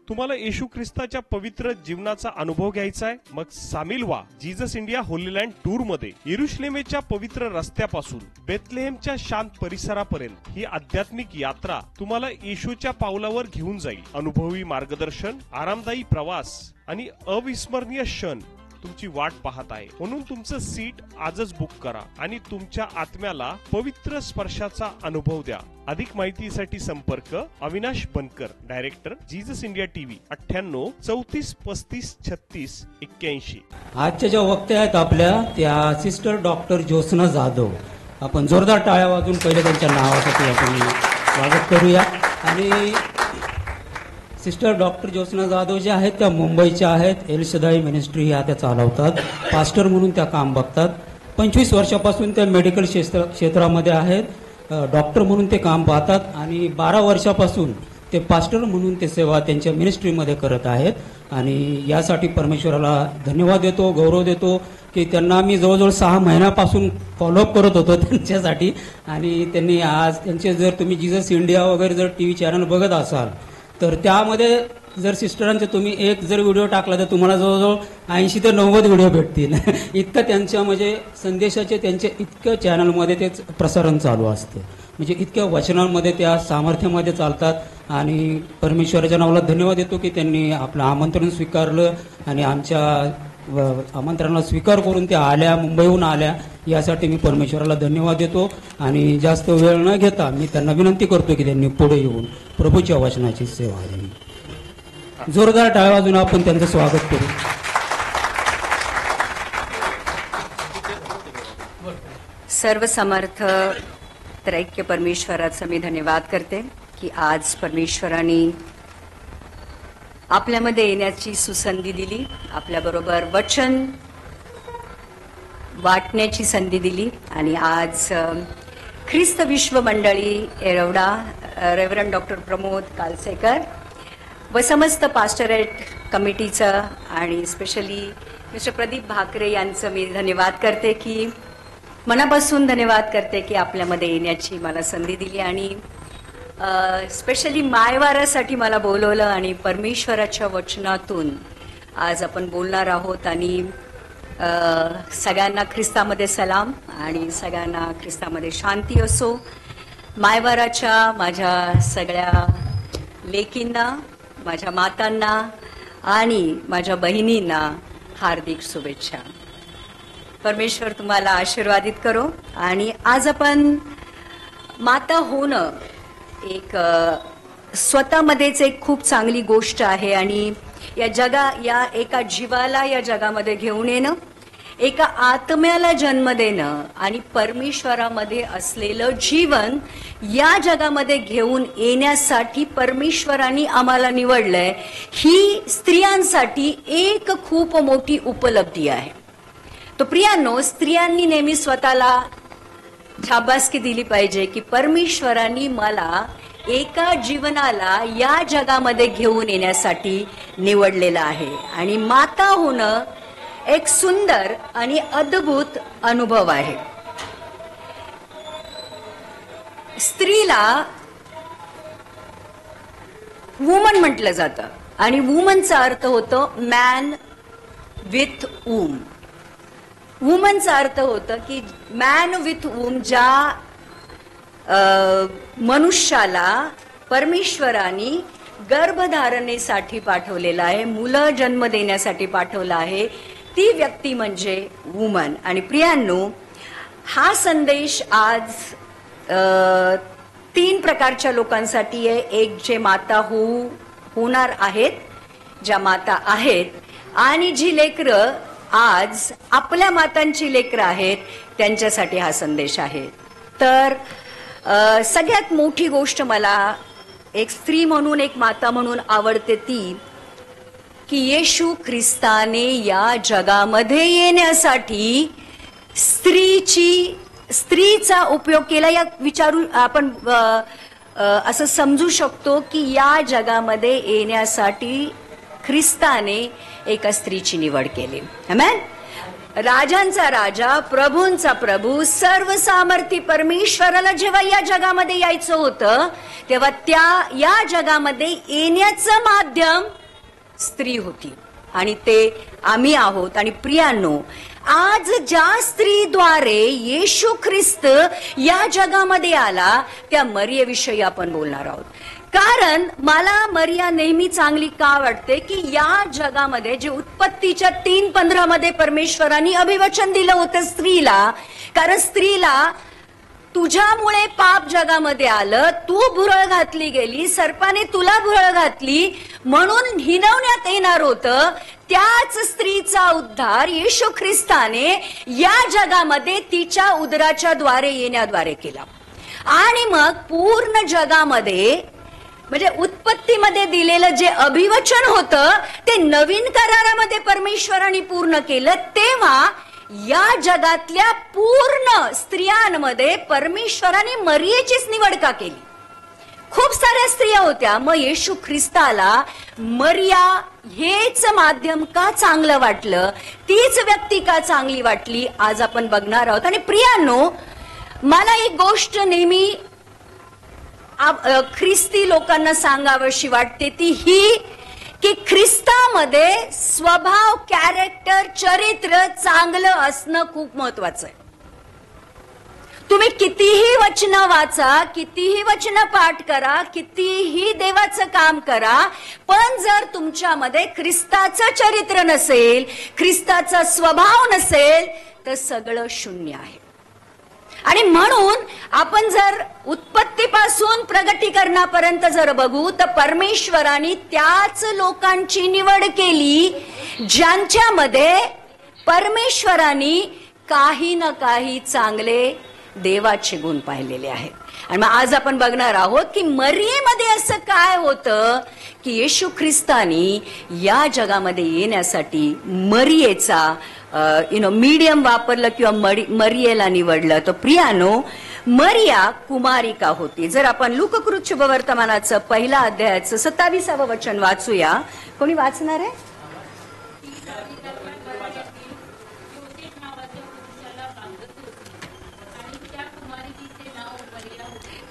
तुम्हाला येशू ख्रिस्ताच्या पवित्र जीवनाचा अनुभव घ्यायचा आहे? मग सामील व्हा Jesus India Holy land tour मध्ये. येरुशलेमेच्या पवित्र रस्त्यापासून बेथलेहेमच्या शांत परिसरापर्यंत ही आध्यात्मिक यात्रा तुम्हाला येशूच्या पावलावर घेऊन जाईल. अनुभवी मार्गदर्शन, आरामदायी प्रवास आणि अविस्मरणीय क्षण तुमची वाट पाहत आहे. म्हणून तुमचं सीट आजच बुक करा आणि तुमच्या आत्म्याला पवित्र स्पर्शाचा अनुभव द्या. अधिक माहितीसाठी संपर्क अविनाश बनकर, डायरेक्टर जीसस इंडिया टीव्ही, 98 34 35 36 81. आजच्या ज्या वक्त्या आहेत आपल्या त्या सिस्टर डॉक्टर ज्योत्स्ना जाधव. आपण जोरदार टाळ्या वाजून पहिले त्यांच्या नावासाठी आपण स्वागत करूया. आणि सिस्टर डॉक्टर ज्योत्स्ना जाधव ज्या आहेत त्या मुंबईच्या आहेत. एल शदाई मिनिस्ट्री ह्या त्या चालवतात. पास्टर म्हणून त्या काम बघतात. 25 वर्षापासून त्या मेडिकल क्षेत्रामध्ये आहेत. डॉक्टर म्हणून ते काम पाहतात आणि 12 वर्षापासून ते पास्टर म्हणून ते सेवा त्यांच्या मिनिस्ट्रीमध्ये करत आहेत. आणि यासाठी परमेश्वराला धन्यवाद देतो, गौरव देतो की त्यांना मी जवळजवळ 6 महिन्यापासून फॉलोअप करत होतो त्यांच्यासाठी. आणि त्यांनी आज त्यांचे जर तुम्ही जीसस इंडिया वगैरे जर टीव्ही चॅनल बघत असाल तर त्यामध्ये जर सिस्टरांचे तुम्ही एक जर व्हिडिओ टाकला तर तुम्हाला जवळजवळ 80 ते 90 व्हिडिओ भेटतील. इतकं त्यांच्या म्हणजे संदेशाचे त्यांचे इतकं चॅनलमध्ये ते प्रसारण चालू असते. म्हणजे इतक्या वचनांमध्ये त्या सामर्थ्यामध्ये चालतात. आणि परमेश्वराच्या नावाला धन्यवाद देतो की त्यांनी आपलं आमंत्रण स्वीकारलं आणि आमच्या आमंत्रणाला स्वीकार करून त्या आल्या, मुंबईहून आल्या. यासाठी मी परमेश्वराला धन्यवाद देतो. आणि जास्त वेळ न घेता मी त्यांना विनंती करतो की त्यांनी पुढे येऊन प्रभूच्या वचनाची सेवा द्यावी. जोरदार टाळ्या वाजून आपण त्यांचं स्वागत करू. सर्वसमर्थ त्रैक्य परमेश्वराचा मी धन्यवाद करते की आज परमेश्वराने आपल्यामध्ये येण्याची सुसंधी दिली, आपल्याबरोबर वचन वाटण्याची संधी दिली. आणि आज ख्रिस्त विश्व मंडळी येरवडा, रेव्हरंड डॉक्टर प्रमोद कालसेकर व समस्त पास्टरेट कमिटीचं आणि स्पेशली मिस्टर प्रदीप भाकरे यांचं मी धन्यवाद करते की मनापासून धन्यवाद करते की आपल्यामध्ये येण्याची मला संधी दिली. आणि स्पेशली मायवारासाठी मला बोलवलं आणि परमेश्वराच्या वचनातून आज आपण बोलणार आहोत. आणि सगळ्यांना ख्रिस्तामध्ये सलाम आणि सगळ्यांना ख्रिस्तामध्ये शांती असो. मायवाराच्या माझ्या सगळ्या लेकींना, माझ्या मातांना आणि माझ्या बहिणींना हार्दिक शुभेच्छा. परमेश्वर तुम्हाला आशीर्वादित करो. आणि आज आपण माता होणं एक स्वतःमध्येच एक खूप चांगली गोष्ट आहे. आणि या एका जीवाला या जगामध्ये घेऊन येणं, एका आत्म्याला जन्म देणं आणि परमेश्वरामध्ये असलेलं जीवन या जगामध्ये घेऊन येण्यासाठी परमेश्वराने आम्हाला निवडलंय. ही स्त्रियांसाठी एक खूप मोठी उपलब्धी आहे. तो प्रियांनो, स्त्रियांनी नेहमी स्वतःला शाबासकी दिली पाहिजे की परमेश्वराने मला एका जीवनाला या जगामध्ये घेऊन येण्यासाठी निवडलेलं आहे. आणि माता होणं एक सुंदर आणि अद्भुत अनुभव आहे. स्त्रीला वुमन म्हटलं जातं आणि वुमनचा अर्थ होतो मॅन विथ वूम. वुमनचा अर्थ होतं की मॅन विथ वूम, ज्या मनुष्याला परमेश्वराने गर्भधारणेसाठी पाठवलेलं आहे, मुलं जन्म देण्यासाठी पाठवलं आहे, ती व्यक्ती म्हणजे वुमन. आणि प्रियांनो, हा संदेश आज 3 प्रकारच्या लोकांसाठी आहे. एक जे माता होणार आहेत, ज्या माता आहेत, आणि जी लेकरं आज आपल्या मातांची लेकरं आहेत त्यांच्यासाठी हा संदेश आहे. तर सगळ्यात मोठी गोष्ट मला एक स्त्री म्हणून, एक माता म्हणून आवडते ती की येशू ख्रिस्ताने या जगामध्ये येण्यासाठी स्त्रीचा उपयोग केला. या विचारून आपण असं समजू शकतो की या जगामध्ये येण्यासाठी ख्रिस्ताने एका स्त्रीची निवड केली. आमेन. राजांचा राजा, प्रभूंचा प्रभू, सर्व सामर्थी परमेश्वराला जेव्हा या जगामध्ये यायचं होतं तेव्हा या जगामध्ये येण्याचं माध्यम स्त्री होती आणि ते आम्ही आहोत. आणि प्रियांनो, आज ज्या स्त्रीद्वारे येशू ख्रिस्त या जगामध्ये आला त्या मरियेविषयी आपण बोलणार आहोत. कारण मला मरिया नेहमी चांगली का वाटते की या जगामध्ये जे उत्पत्तीच्या 3:15 मध्ये परमेश्वरांनी अभिवचन दिलं होतं स्त्रीला, कारण स्त्रीला तुझ्यामुळे पाप जगामध्ये आलं, तू भुरळ घातली गेली, सर्पाने तुला भुरळ घातली म्हणून हिनवण्यात येणार होतं, त्याच स्त्रीचा उद्धार येशू ख्रिस्ताने या जगामध्ये तिच्या उदराच्या द्वारे येण्याद्वारे केला. आणि मग पूर्ण जगामध्ये म्हणजे उत्पत्तीमध्ये दिलेलं जे अभिवचन होतं ते नवीन करारामध्ये परमेश्वराने पूर्ण केलं. तेव्हा या जगातल्या पूर्ण स्त्रियांमध्ये परमेश्वराने मरियेचीच निवड का केली? खूप साऱ्या स्त्रिया होत्या, मग येशू ख्रिस्ताला मरिया हेच माध्यम का चांगलं वाटलं, तीच व्यक्ती का चांगली वाटली, आज आपण बघणार आहोत. आणि प्रियांनो, मला एक गोष्ट नेहमी ख्रिस्ती लोकांना सांगावीशी वाटते, ती ही की ख्रिस्तामध्ये स्वभाव, कॅरेक्टर, चरित्र चांगलं असणं खूप महत्वाचं आहे. तुम्ही कितीही वचनं वाचा, कितीही वचनं पाठ करा, कितीही देवाचं काम करा, पण जर तुमच्यामध्ये ख्रिस्ताचं चरित्र नसेल, ख्रिस्ताचा स्वभाव नसेल तर सगळं शून्य आहे. आणि म्हणून आपण जर उत्पत्तीपासून प्रगटीकरणापर्यंत जर बघू तर परमेश्वराने त्याच लोकांची निवड केली ज्यांच्यामध्ये परमेश्वराने काही ना काही चांगले देवाचे गुण पाहिलेले आहेत. आणि मग आज आपण बघणार आहोत की मरियेमध्ये असं काय होतं की येशू ख्रिस्तानी या जगामध्ये येण्यासाठी मरियेचा मीडियम वापरलं किंवा मरियेला निवडलं. तर प्रियानो, मरिया कुमारिका होती. जर आपण लूककृत शुभवर्तमानाचं 1 अध्यायाचं 27वं वचन वाचूया. कोणी वाचणार आहे?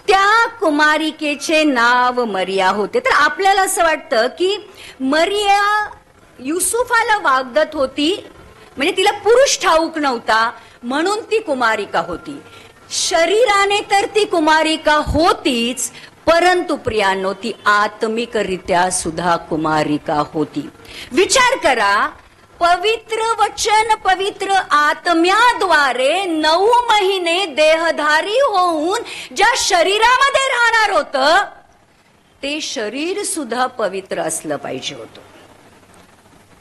त्या कुमारिकेचे नाव मरिया होते. तर आपल्याला असं वाटतं की मरिया युसुफाला वागदत होती, म्हणजे तिला पुरुष ठाऊक नव्हता म्हणून ती कुमारिका होती. शरीराने तर ती कुमारिका होतीच, परंतु प्रियांनो ती आत्मिकरित्या सुद्धा कुमारिका होती. विचार करा, पवित्र वचन, पवित्र आत्म्याद्वारे 9 महिने देहधारी होऊन ज्या शरीरामध्ये राहणार होतं ते शरीर सुद्धा पवित्र असलं पाहिजे होतं.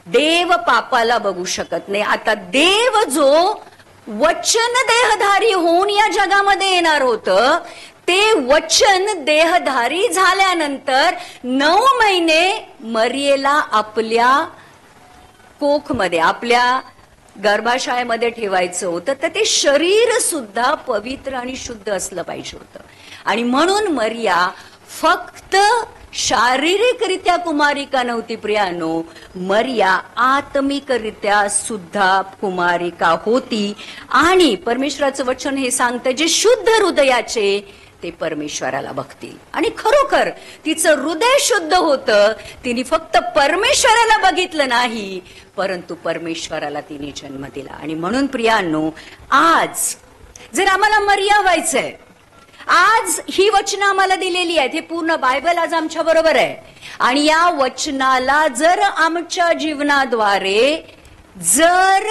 देव पापाला बघू शकत नाही. आता देव जो वचन देहधारी होऊन या जगामध्ये येणार होतं, ते वचन देहधारी झाल्यानंतर 9 महिने मरियेला आपल्या कोखमध्ये, आपल्या गर्भाशयामध्ये ठेवायचं होतं, तर ते शरीर सुद्धा पवित्र आणि शुद्ध असलं पाहिजे होतं. आणि म्हणून मरिया फक्त शारीरिकरित्या कुमारिका नव्हती प्रियानो, मरिया आत्मिकरित्या सुद्धा कुमारिका होती. आणि परमेश्वराचं वचन हे सांगतं, जे शुद्ध हृदयाचे ते परमेश्वराला बघतील. आणि खरोखर तिचं हृदय शुद्ध होतं. तिने फक्त परमेश्वराला बघितलं नाही, परंतु परमेश्वराला तिने जन्म दिला. आणि म्हणून प्रियांनो, आज जर आम्हाला मरिया व्हायचंय, आज ही वचनं आम्हाला दिलेली आहेत, हे पूर्ण बायबल आज आमच्या बरोबर आहे. आणि या वचनाला जर आमच्या जीवनाद्वारे जर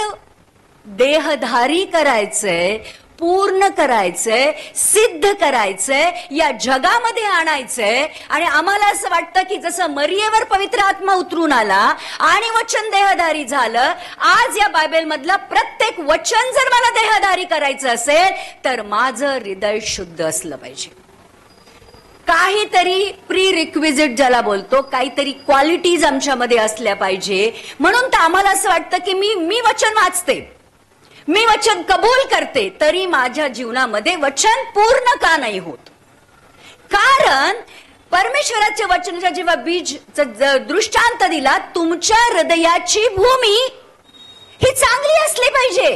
देहधारी करायचंय, पूर्ण करायचंय, सिद्ध करायचंय, या जगामध्ये आणायचंय, आणि आम्हाला असं वाटतं की जसं मरियेवर पवित्र आत्मा उतरून आला आणि वचन देहधारी झालं, आज या बायबल मधलं प्रत्येक वचन जर मला देहधारी करायचं असेल तर माझं हृदय शुद्ध असलं पाहिजे. काहीतरी प्री रिक्विजिट ज्याला बोलतो, काहीतरी क्वालिटीज आमच्यामध्ये असल्या पाहिजे. म्हणून तर आम्हाला असं वाटतं की मी वचन वाचते, मी वचन कबूल करते, तरी माझ्या जीवनामध्ये वचन पूर्ण का नाही होत? कारण परमेश्वराच्या वचनाच्या जेव्हा बीज दृष्टांत दिला, तुमच्या हृदयाची भूमी ही चांगली असली पाहिजे.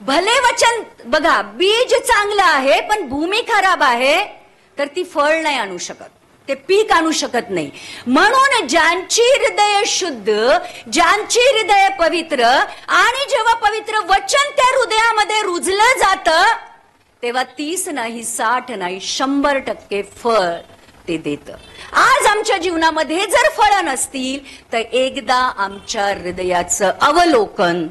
भले वचन बघा, बीज चांगलं आहे पण भूमी खराब आहे तर ती फळ नाही आणू शकत, ते पीक आणू शकत नाही. म्हणून ज्यांची हृदय शुद्ध, ज्यांची हृदय पवित्र, आणि जेव्हा पवित्र वचन त्या हृदयामध्ये रुजलं जातं तेव्हा 30 नाही, 60 नाही, 100% फळ ते देतं. आज आमच्या जीवनामध्ये जर फळं नसतील तर एकदा आमच्या हृदयाचं अवलोकन,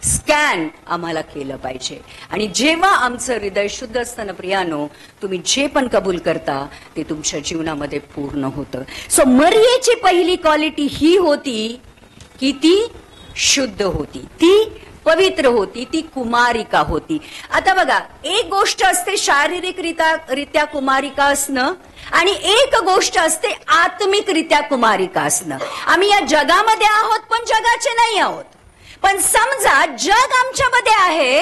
स्कॅन आम्हाला केलं पाहिजे. आणि जेव्हा आमचं हृदय शुद्ध असताना प्रियानो, तुम्ही जे पण कबूल करता ते तुमच्या जीवनामध्ये पूर्ण होतं. सो मरियेची पहिली क्वालिटी ही होती की ती शुद्ध होती, ती पवित्र होती, ती कुमारिका होती. आता बघा, एक गोष्ट असते शारीरिकरित्या कुमारिका असणं आणि एक गोष्ट असते आत्मिकरित्या कुमारिका असणं. आम्ही या जगामध्ये आहोत पण जगाचे नाही आहोत. पण समजा जग आमच्यामध्ये आहे,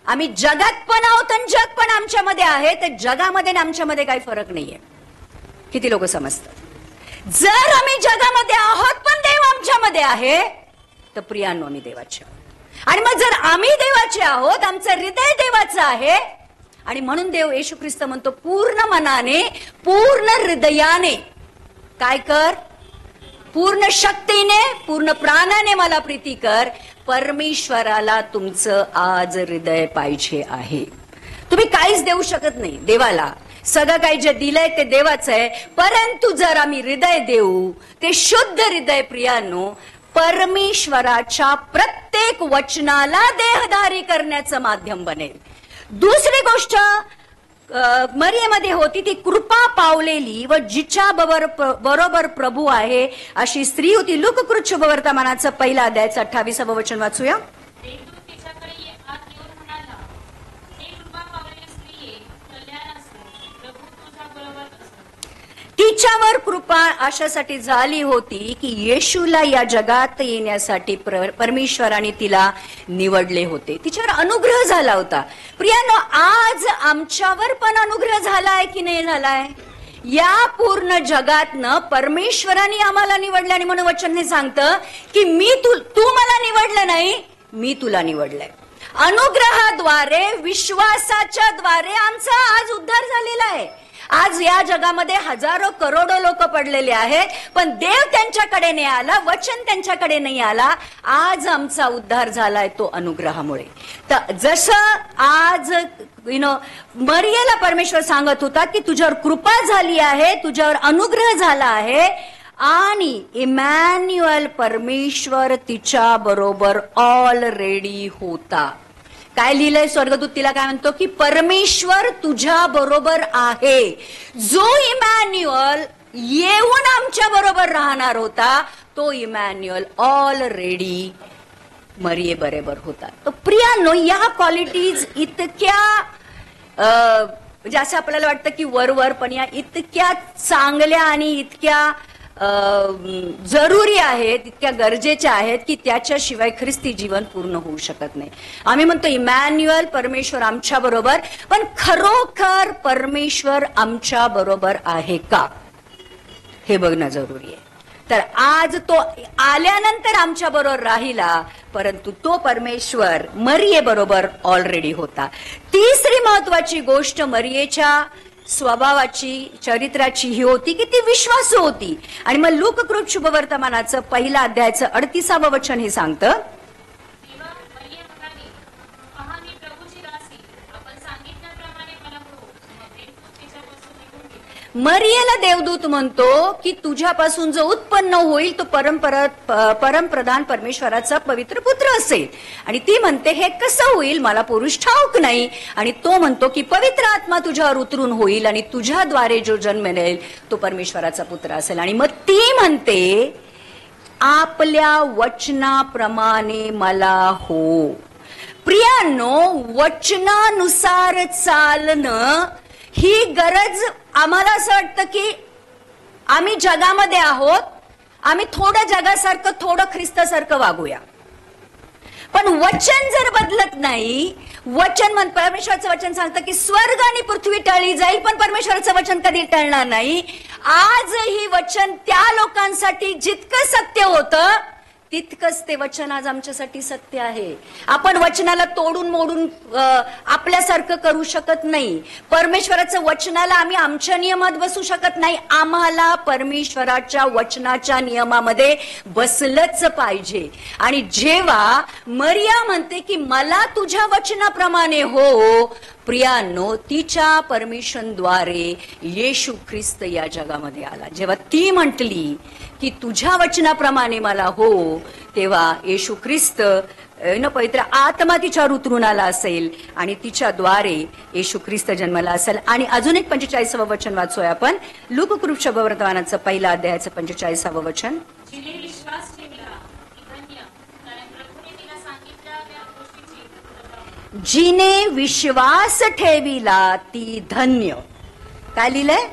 आम्ही जगात पण आहोत आणि जग पण आमच्यामध्ये आहे, तर जगामध्ये आणि आमच्यामध्ये काही फरक नाहीये. किती लोक समजतात? जर आम्ही जगामध्ये आहोत पण देव आमच्यामध्ये आहे तर प्रियांनो आम्ही देवाचे आहोत. आणि मग जर आम्ही देवाचे आहोत, आमचं हृदय देवाचं आहे, आणि म्हणून देव येशू ख्रिस्त म्हणतो पूर्ण मनाने, पूर्ण हृदयाने काय कर, पूर्ण शक्तीने, पूर्ण प्राणाने मला प्रीती कर. परमेश्वराला तुमचं आज हृदय पाहिजे आहे. तुम्ही काहीच देऊ शकत नाही देवाला, सगळं काही जे दिलंय ते देवाचं आहे. परंतु जर आम्ही हृदय देऊ, ते शुद्ध हृदय प्रियांनो परमेश्वराच्या प्रत्येक वचनाला देहधारी करण्याचं माध्यम बनेल. दुसरी गोष्ट मरियेमध्ये होती ती कृपा पावलेली व जिच्या बरोबर प्रभू आहे अशी स्त्री होती. लूककृत शुभवर्तमानाचं 1 अध्याय 28 वचन वाचूया. तिच्यावर कृपा अशासाठी झाली होती की येशूला या जगात येण्यासाठी परमेश्वराने तिला निवडले होते. तिच्यावर अनुग्रह झाला होता. प्रियानो, आज आमच्यावर पण अनुग्रह झालाय की नाही झालाय? या पूर्ण जगातनं परमेश्वराने आम्हाला निवडलं आणि म्हणून वचन हे सांगतं की तू मला निवडलं नाही, मी तुला निवडलंय. अनुग्रहाद्वारे, विश्वासाच्या द्वारे आमचा आज उद्धार झालेला आहे. आज या जगामध्ये हजारो करोडो लोक पडलेले आहेत, पण देव त्यांच्याकडे नाही आला, वचन त्यांच्याकडे नाही आला. आज आमचा उद्धार झालाय तो अनुग्रहामुळे. तर जसं आज मरियेला परमेश्वर सांगत होता की तुझ्यावर कृपा झाली आहे, तुझ्यावर अनुग्रह झाला आहे, आणि इमॅन्युअल परमेश्वर तिच्या बरोबर ऑलरेडी होता. काय लिहिलंय स्वर्गदूत तिला काय म्हणतो की परमेश्वर तुझ्या बरोबर आहे. जो इमॅन्युअल येऊन आमच्या बरोबर राहणार होता तो इमॅन्युअल ऑलरेडी मरिये बरोबर होता. तो प्रियानो, या क्वालिटीज इतक्या म्हणजे असं आपल्याला वाटतं की वरवर, पण या इतक्या चांगल्या आणि इतक्या जरुरी आहेत, इतक्या गरजेच्या आहेत की त्याच्याशिवाय ख्रिस्ती जीवन पूर्ण होऊ शकत नाही. आम्ही म्हणतो इमॅन्युअल परमेश्वर आमच्या बरोबर, पण खरोखर परमेश्वर आमच्या बरोबर आहे का हे बघणं जरुरी आहे. तर आज तो आल्यानंतर आमच्या बरोबर राहिला, परंतु तो परमेश्वर मरिये बरोबर ऑलरेडी होता. तिसरी महत्वाची गोष्ट मरियेच्या स्वभावाची, चरित्राची ही होती की ती विश्वासू होती. आणि मग लूककृत शुभवर्तमानाचं 1 अध्यायाचं 38 वचन हे सांगतं, मरियेला देवदूत म्हणतो की तुझ्यापासून जो उत्पन्न होईल तो परमप्रधान परमेश्वराचा पवित्र पुत्र असेल. आणि ती म्हणते हे कसं होईल, मला पुरुष ठाऊक नाही. आणि तो म्हणतो की पवित्र आत्मा तुझ्यावर उतरून होईल आणि तुझ्याद्वारे जो जन्मेल तो परमेश्वराचा पुत्र असेल. आणि मग ती म्हणते आपल्या वचनाप्रमाणे मला हो. प्रियांनो, वचनानुसार चालणं ही गरज आम्हाला असं वाटतं की आम्ही जगामध्ये आहोत, आम्ही थोडं जगासारखं थोडं ख्रिस्तासारखं वागूया. पण वचन जर बदलत नाही, परमेश्वराचं वचन सांगतं की स्वर्ग आणि पृथ्वी टळली जाईल पण परमेश्वराचं वचन कधी टळणार नाही. आजही वचन त्या लोकांसाठी जितकं सत्य होतं तितकंच ते वचन आज आमच्यासाठी सत्य आहे. आपण वचनाला तोडून मोडून आपल्यासारखं करू शकत नाही. परमेश्वराचं वचनाला आम्ही आमच्या नियमात बसू शकत नाही. आम्हाला परमेश्वराच्या वचनाच्या नियमामध्ये बसलंच पाहिजे. आणि जेव्हा मरिया म्हणते की मला तुझ्या वचनाप्रमाणे हो, प्रियांनो, तिच्या परमिशनद्वारे येशू ख्रिस्त या जगामध्ये आला. जेव्हा ती म्हटली की तुझ्या वचनाप्रमाणे मला हो, तेव्हा येशू ख्रिस्त पवित्र आत्मा तिच्यावर उतरून आला असेल आणि तिच्याद्वारे येशू ख्रिस्त जन्माला असेल. आणि अजून एक 45वं वचन वाचूया आपण. लूका शुभवर्तमानाचं 1 अध्यायाचं 45वं वचन. जिने विश्वास ठेवला ती धन्य, कारण प्रभूने तिला सांगितल्या त्या गोष्टीची पूर्तता होईल. जिने विश्वास ठेविला ती धन्य. काय लिहिलंय?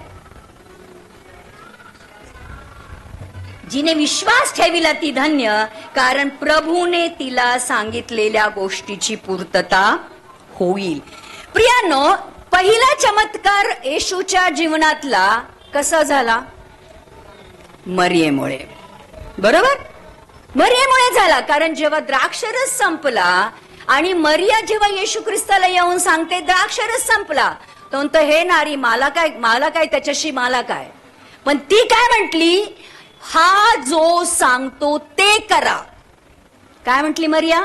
जिने विश्वास ठेविला ती धन्य, कारण प्रभूने तिला सांगितलेल्या गोष्टीची पूर्तता होईल. प्रियानो, पहिला चमत्कार येशूच्या जीवनातला कसा झाला? मरियेमुळे. बरोबर? मरियेमुळे झाला. कारण जेव्हा द्राक्षरस संपला आणि मरिया जेव्हा येशू ख्रिस्ताला येऊन सांगते द्राक्षरस संपला, तो म्हणतो हे नारी मला काय त्याच्याशी मला काय. पण ती काय म्हटली? हा जो सांगतो ते करा. काय म्हटली मरिया?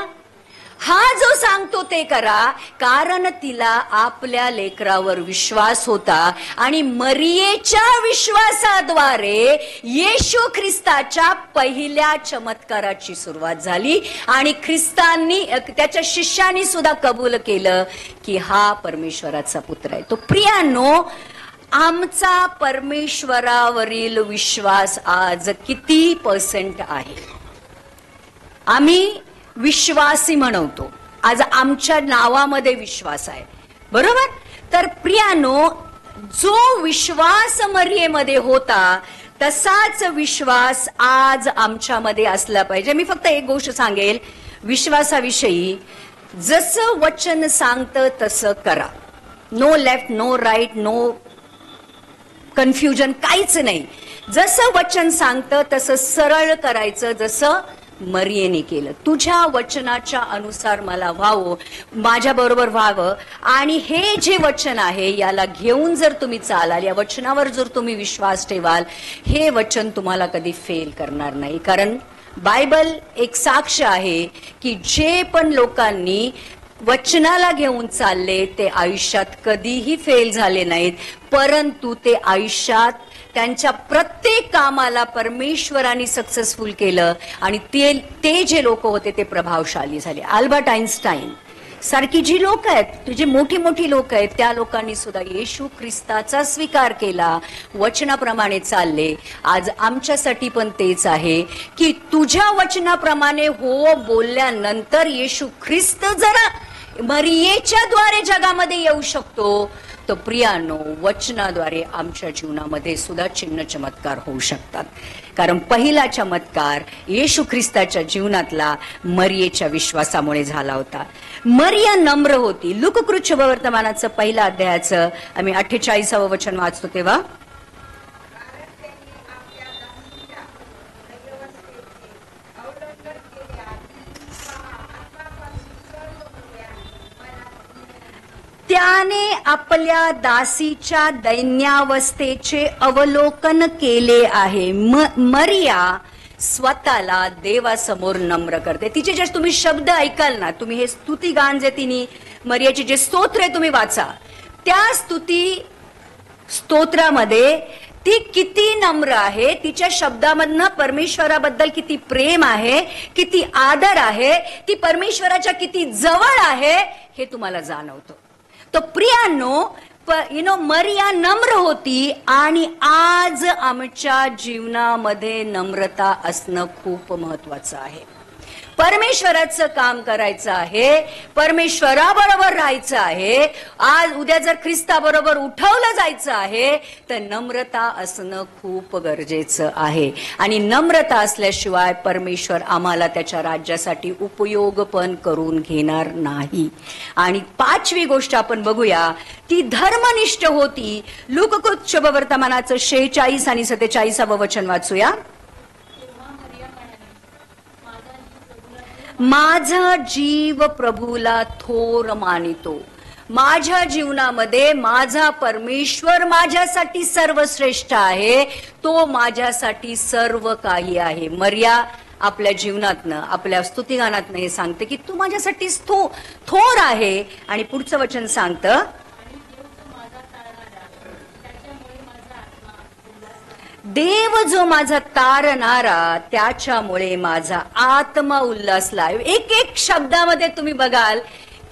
हा जो सांगतो ते करा. कारण तिला आपल्या लेकरावर विश्वास होता आणि मरियेच्या विश्वासाद्वारे येशू ख्रिस्ताच्या पहिल्या चमत्काराची सुरुवात झाली आणि ख्रिस्तांनी त्याच्या शिष्यांनी सुद्धा कबूल केलं की हा परमेश्वराचा पुत्र आहे. तो प्रियांनो, आमचा परमेश्वरावरील विश्वास आज किती % आहे? आम्ही विश्वासी म्हणतो. आज आमच्या नावामध्ये विश्वास आहे. बरोबर? तर प्रियानो, जो विश्वास मरियेमध्ये होता तसाच विश्वास आज आमच्यामध्ये असला पाहिजे. मी फक्त एक गोष्ट सांगेल विश्वासाविषयी. जसं वचन सांगतं तसं करा. No left, no right, no confusion, काहीच नाही. जसं वचन सांगतं तसं सरळ करायचं, जसं मरियेने केलं. तुझ्या वचनाच्या अनुसार मला व्हावं, माझ्या बरोबर व्हावं. आणि हे जे वचन आहे याला घेऊन जर तुम्ही चालाल, या वचनावर जर तुम्ही विश्वास ठेवाल, हे वचन तुम्हाला कधी फेल करणार नाही. कारण बायबल एक साक्ष आहे की जे पण लोकांनी वचनाला घेऊन चालले ते आयुष्यात कधीही फेल झाले नाहीत, परंतु ते आयुष्यात त्यांच्या प्रत्येक कामाला परमेश्वराने सक्सेसफुल केलं आणि ते जे लोक होते ते प्रभावशाली झाले. अल्बर्ट आइन्स्टाईन सारखी जी लोक आहेत, जी मोठी मोठी लोक आहेत, त्या लोकांनी सुद्धा येशू ख्रिस्ताचा स्वीकार केला, वचनाप्रमाणे चालले. आज आमच्यासाठी पण तेच आहे की तुझ्या वचनाप्रमाणे हो बोलल्यानंतर येशू ख्रिस्त जरा मरियेच्या द्वारे जगामध्ये येऊ शकतो, तो प्रियानो वचनाद्वारे आमच्या जीवनामध्ये सुद्धा चिन्ह चमत्कार होऊ शकतात. कारण पहिला चमत्कार येशू ख्रिस्ताच्या जीवनातला मरियेच्या विश्वासामुळे झाला होता. मरिया नम्र होती. लूका शुभवर्तमानाचं 1 अध्यायाचं आम्ही 48वं वचन वाचतो तेव्हा. त्याने आपल्या दासीच्या दैन्यावस्थेचे अवलोकन केले आहे. मरिया स्वतःला देवासमोर नम्र करते. तिचे जे तुम्ही शब्द ऐकाल ना, तुम्ही हे स्तुती गान जे तिने मरियाचे जे स्तोत्र आहे तुम्ही वाचा, त्या स्तुती स्तोत्रामध्ये ती किती नम्र आहे. तिच्या शब्दामधनं परमेश्वराबद्दल किती प्रेम आहे, किती आदर आहे, ती परमेश्वराच्या किती जवळ आहे हे तुम्हाला जाणवतं. तो प्रियानो, मरिया नम्र होती आणि आज आमच्या जीवनामध्ये नम्रता असणं खूप महत्वाचं आहे. परमेश्वराचं काम करायचं आहे, परमेश्वराबरोबर राहायचं आहे. आज उद्या जर ख्रिस्ताबरोबर उठवलं जायचं आहे तर नम्रता असणं खूप गरजेचं आहे. आणि नम्रता असल्याशिवाय परमेश्वर आम्हाला त्याच्या राज्यासाठी उपयोग पण करून घेणार नाही. आणि 5वी गोष्ट आपण बघूया, ती धर्मनिष्ठ होती. लूका शुभवर्तमानाचं 46 आणि 47वं वचन वाचूया. तेव्हा मरिया म्हणाली, माझा माझा जीव प्रभूला थोर मानितो. माझ्या जीवनामध्ये माझा परमेश्वर माझ्यासाठी सर्वश्रेष्ठ आहे. तो माझ्यासाठी सर्व काही आहे. मर्या आपल्या जीवनातनं, आपल्या स्तुतिगानातनं हे सांगते की तू माझ्यासाठी थोर आहे. आणि पुढचं वचन सांगतं, देव जो माझा तारणारा त्याच्यामुळे माझा आत्मा उल्हासला. एक एक शब्दामध्ये तुम्ही बघाल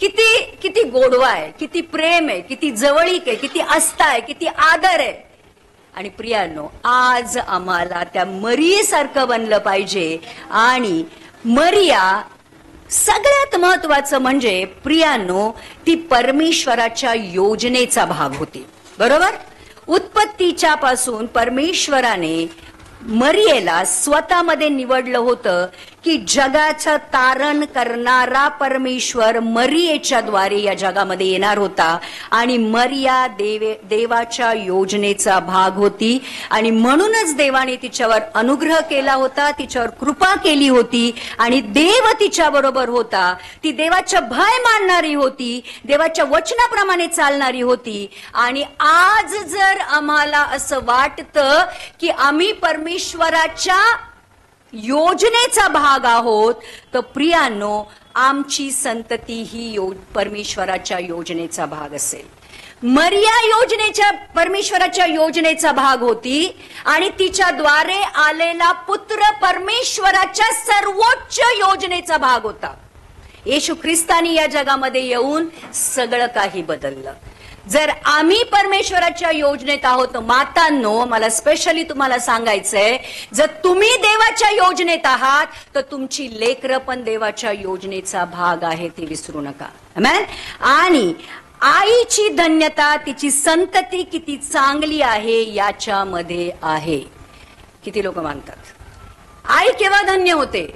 किती किती गोडवा आहे, किती प्रेम आहे, किती जवळीक आहे, किती आस्था आहे, किती आदर आहे. आणि प्रियांनो, आज आम्हाला त्या मरियेसारखं बनलं पाहिजे. आणि मरिया सगळ्यात महत्वाचं म्हणजे प्रियांनो, ती परमेश्वराच्या योजनेचा भाग होती. बरोबर? उत्पत्तीच्या पासून परमेश्वराने मरियेला स्वतःमध्ये निवडलं होतं की जगाचं तारण करणारा परमेश्वर मरियेच्या द्वारे या जगामध्ये येणार होता. आणि मरिया देवाच्या योजनेचा भाग होती. आणि म्हणूनच देवाने तिच्यावर अनुग्रह केला होता, तिच्यावर कृपा केली होती. आणि देव तिच्या बरोबर होता. ती देवाच्या भय मानणारी होती, देवाच्या वचनाप्रमाणे चालणारी होती. आणि आज जर आम्हाला असं वाटतं की आम्ही परमेश्वराच्या योजनेचा भाग आहोत, तर प्रियांनो, आमची संतती ही परमेश्वराच्या योजनेचा भाग असेल. मरिया परमेश्वराच्या योजनेचा भाग होती. आणि तिच्याद्वारे आलेला पुत्र परमेश्वराच्या सर्वोच्च योजनेचा भाग होता. येशू ख्रिस्तानी या जगामध्ये येऊन सगळं काही बदललं. जर आम्ही परमेश्वराच्या योजनेत आहोत मातांनो, मला स्पेशली तुम्हाला सांगायचंय, जर तुम्ही देवाच्या योजनेत आहात तर तुमची लेकरं पण देवाच्या योजनेचा भाग आहे, ते विसरू नका. आमेन. आणि आईची धन्यता, तिची संतती किती चांगली आहे याच्यामध्ये आहे. किती लोक मानतात आई केव्हा धन्य होते?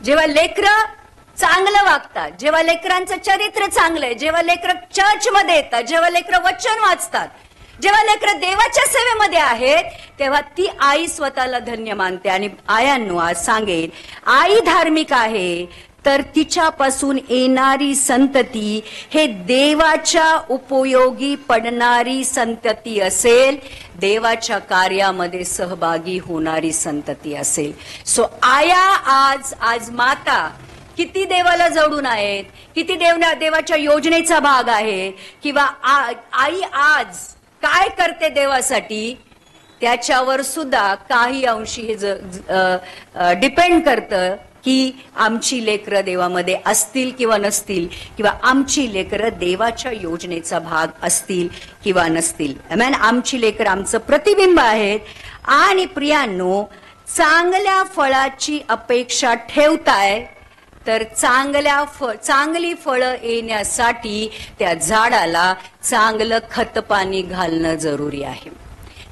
जेव्हा लेकरं चांगलं वागतात, जेव्हा लेकरांचं चरित्र चांगलं आहे, जेव्हा लेकरं चर्चमध्ये येतात, जेव्हा लेकरं वचन वाचतात, जेव्हा लेकरं देवाच्या सेवेमध्ये आहेत, तेव्हा ती आई स्वतःला धन्य मानते. आणि आयांनो, आज सांगेल, आई धार्मिक आहे तर तिच्यापासून येणारी संतती हे देवाच्या उपयोगी पडणारी संतती असेल, देवाच्या कार्यामध्ये सहभागी होणारी संतती असेल. सो आया आज माता किती देवाला जवळून आहेत, किती देवाच्या योजनेचा भाग आहे, किंवा आई आज काय करते देवासाठी, त्याच्यावर सुद्धा काही अंशी हे डिपेंड करतं की आमची लेकरं देवामध्ये असतील किंवा नसतील, किंवा आमची लेकरं देवाच्या योजनेचा भाग असतील किंवा नसतील. आमेन. आमची लेकरं आमचं प्रतिबिंब आहेत. आणि प्रियांनो, चांगल्या फळाची अपेक्षा ठेवताय तर चांगली फळं येण्यासाठी त्या झाडाला चांगलं खत पाणी घालणं जरुरी आहे,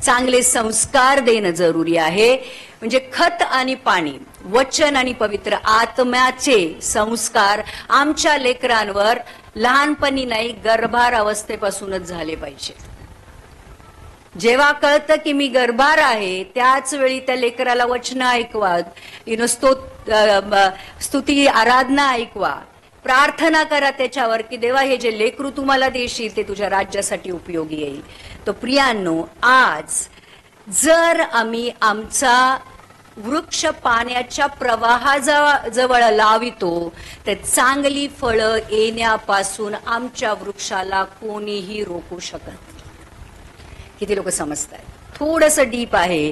चांगले संस्कार देणं जरुरी आहे. म्हणजे खत आणि पाणी, वचन आणि पवित्र आत्म्याचे संस्कार आमच्या लेकरांवर लहानपणी नाही, गर्भार अवस्थेपासूनच झाले पाहिजे. जेव्हा कळतं की मी गर्भार आहे त्याच वेळी त्या लेकराला वचन ऐकवा, स्तुती आराधना ऐकवा, प्रार्थना करा त्याच्यावर की देवा हे जे लेकरू तुम्हाला देशील ते तुझ्या राज्यासाठी उपयोगी येईल. तो प्रियांनो, आज जर आम्ही आमचा वृक्ष पाण्याच्या प्रवाहाजवळ लावितो तर चांगली फळं येण्यापासून आमच्या वृक्षाला कोणीही रोखू शकत नाही. किती लोक समजतात? थोडंसं डीप आहे,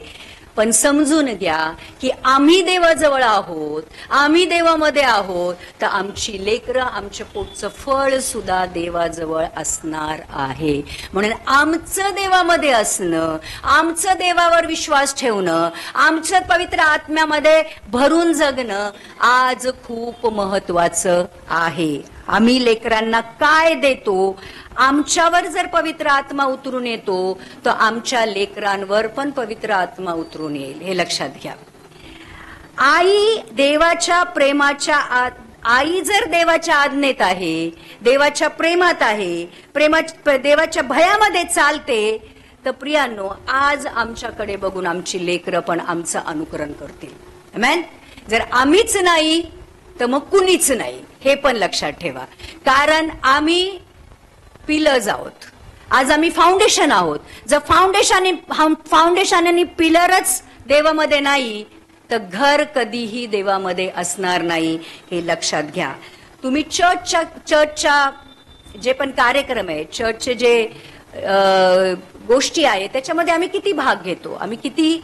पण समजून घ्या की आम्ही देवाजवळ आहोत, आम्ही देवामध्ये आहोत, तर आमची लेकरं, आमच्या पोटचं फळ सुद्धा देवाजवळ असणार आहे. म्हणून आमचं देवामध्ये असणं, आमचं देवावर विश्वास ठेवणं, आमचं पवित्र आत्म्यामध्ये भरून जगणं आज खूप महत्वाचं आहे. आम्ही लेकरांना काय देतो, आमच्यावर जर पवित्र आत्मा उतरून येतो तर आमच्या लेकरांवर पण पवित्र आत्मा उतरून येईल, हे लक्षात घ्या. आई देवाच्या प्रेमाच्या आई जर देवाच्या आज्ञेत आहे, देवाच्या प्रेमात आहे, देवाच्या भयामध्ये चालते, तर प्रियांनो, आज आमच्याकडे बघून आमची लेकरं पण आमचं अनुकरण करतील. आमेन. जर आम्हीच नाही तर मग कुणीच नाही, हे पण लक्षात ठेवा. कारण आम्ही पिलर्स आहोत, आज आम्ही फाउंडेशन आहोत. जर फाउंडेशन आणि पिलरच देवामध्ये नाही तर घर कधीही देवामध्ये असणार नाही, हे लक्षात घ्या. तुम्ही चर्चच्या जे पण कार्यक्रम आहे, चर्चचे जे गोष्टी आहेत, त्याच्यामध्ये आम्ही किती भाग घेतो, आम्ही किती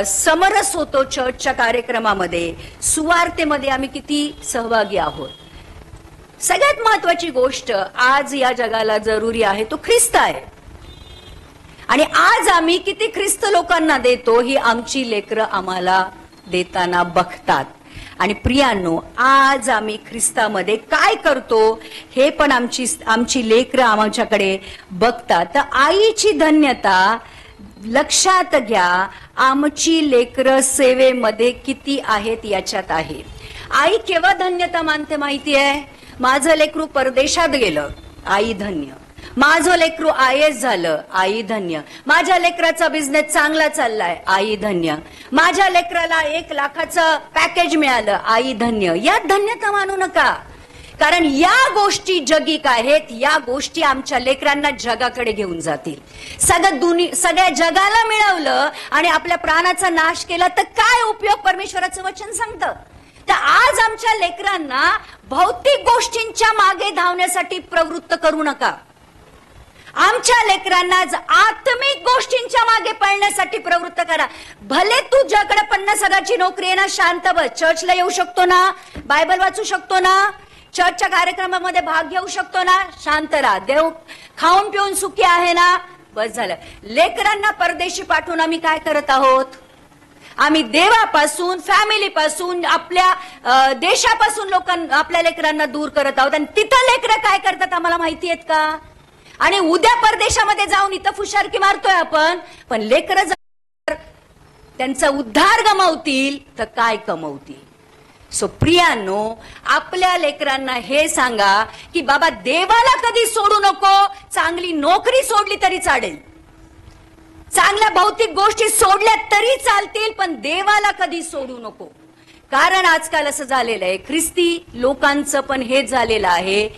समरस होतो चर्चच्या कार्यक्रमामध्ये, सुवार्तेमध्ये आम्ही किती सहभागी आहोत. सगळ्यात महत्वाची गोष्ट आज या जगाला जरुरी आहे तो ख्रिस्त आहे. आणि आज आम्ही किती ख्रिस्त लोकांना देतो ही आमची लेकरं आम्हाला देताना बघतात. आणि प्रियांनो, आज आम्ही ख्रिस्तामध्ये काय करतो हे पण आमची लेकरं आमच्याकडे बघतात. तर आईची धन्यता लक्षात घ्या, आमची लेकरं सेवेमध्ये किती आहेत याच्यात आहे. आई केव्हा धन्यता मानते माहिती आहे? माझं लेकरू परदेशात गेलं, आई धन्य. माझं लेकरू IAS झालं, आई धन्य. माझ्या लेकराचा बिझनेस चांगला चाललाय, आई धन्य. माझ्या लेकराला 1 लाखाचं पॅकेज मिळालं, आई धन्य. यात धन्यता मानू नका, कारण या गोष्टी जगिक आहेत. या गोष्टी आमच्या लेकरांना जगाकडे घेऊन जातील. सगळ्या जगाला मिळवलं आणि आपल्या प्राणाचा नाश केला तर काय उपयोग, परमेश्वराचं वचन सांगतं. तर आज आमच्या लेकरांना भौतिक गोष्टींच्या मागे धावण्यासाठी प्रवृत्त करू नका. आमच्या लेकरांना आत्मिक गोष्टींच्या मागे पळण्यासाठी प्रवृत्त करा. भले तुझ्याकडे 50,000ची नोकरी आहे ना, शांत बस. चर्चला येऊ शकतो ना, बायबल वाचू शकतो ना, चर्चच्या कार्यक्रमामध्ये भाग घेऊ शकतो ना, शांत राहा. देव खाऊन पिऊन सुखी आहे ना, बस झालं. लेकरांना परदेशी पाठवून आम्ही काय करत आहोत? आम्ही देवापासून, फॅमिलीपासून, आपल्या देशापासून आपल्या लेकरांना दूर करत आहोत. आणि तिथं लेकरं काय करतात आम्हाला माहिती आहेत का? आणि उद्या परदेशामध्ये जाऊन इथं फुशारकी मारतोय आपण, पण लेकरं जर त्यांचा उद्धार गमावतील तर काय कमवतील? सो प्रियांनो, आपल्या लेकरांना हे सांगा की बाबा देवाला कधी सोडू नको. चांगली नोकरी सोडली तरी चालेल, चांगल्या भौतिक गोष्टी सोडल्या तरी चालतील, पण देवाला कधी सोडू नको. कारण आजकाल असं झालेलं आहे, ख्रिस्ती लोकांचं पण हेच झालेलं आहे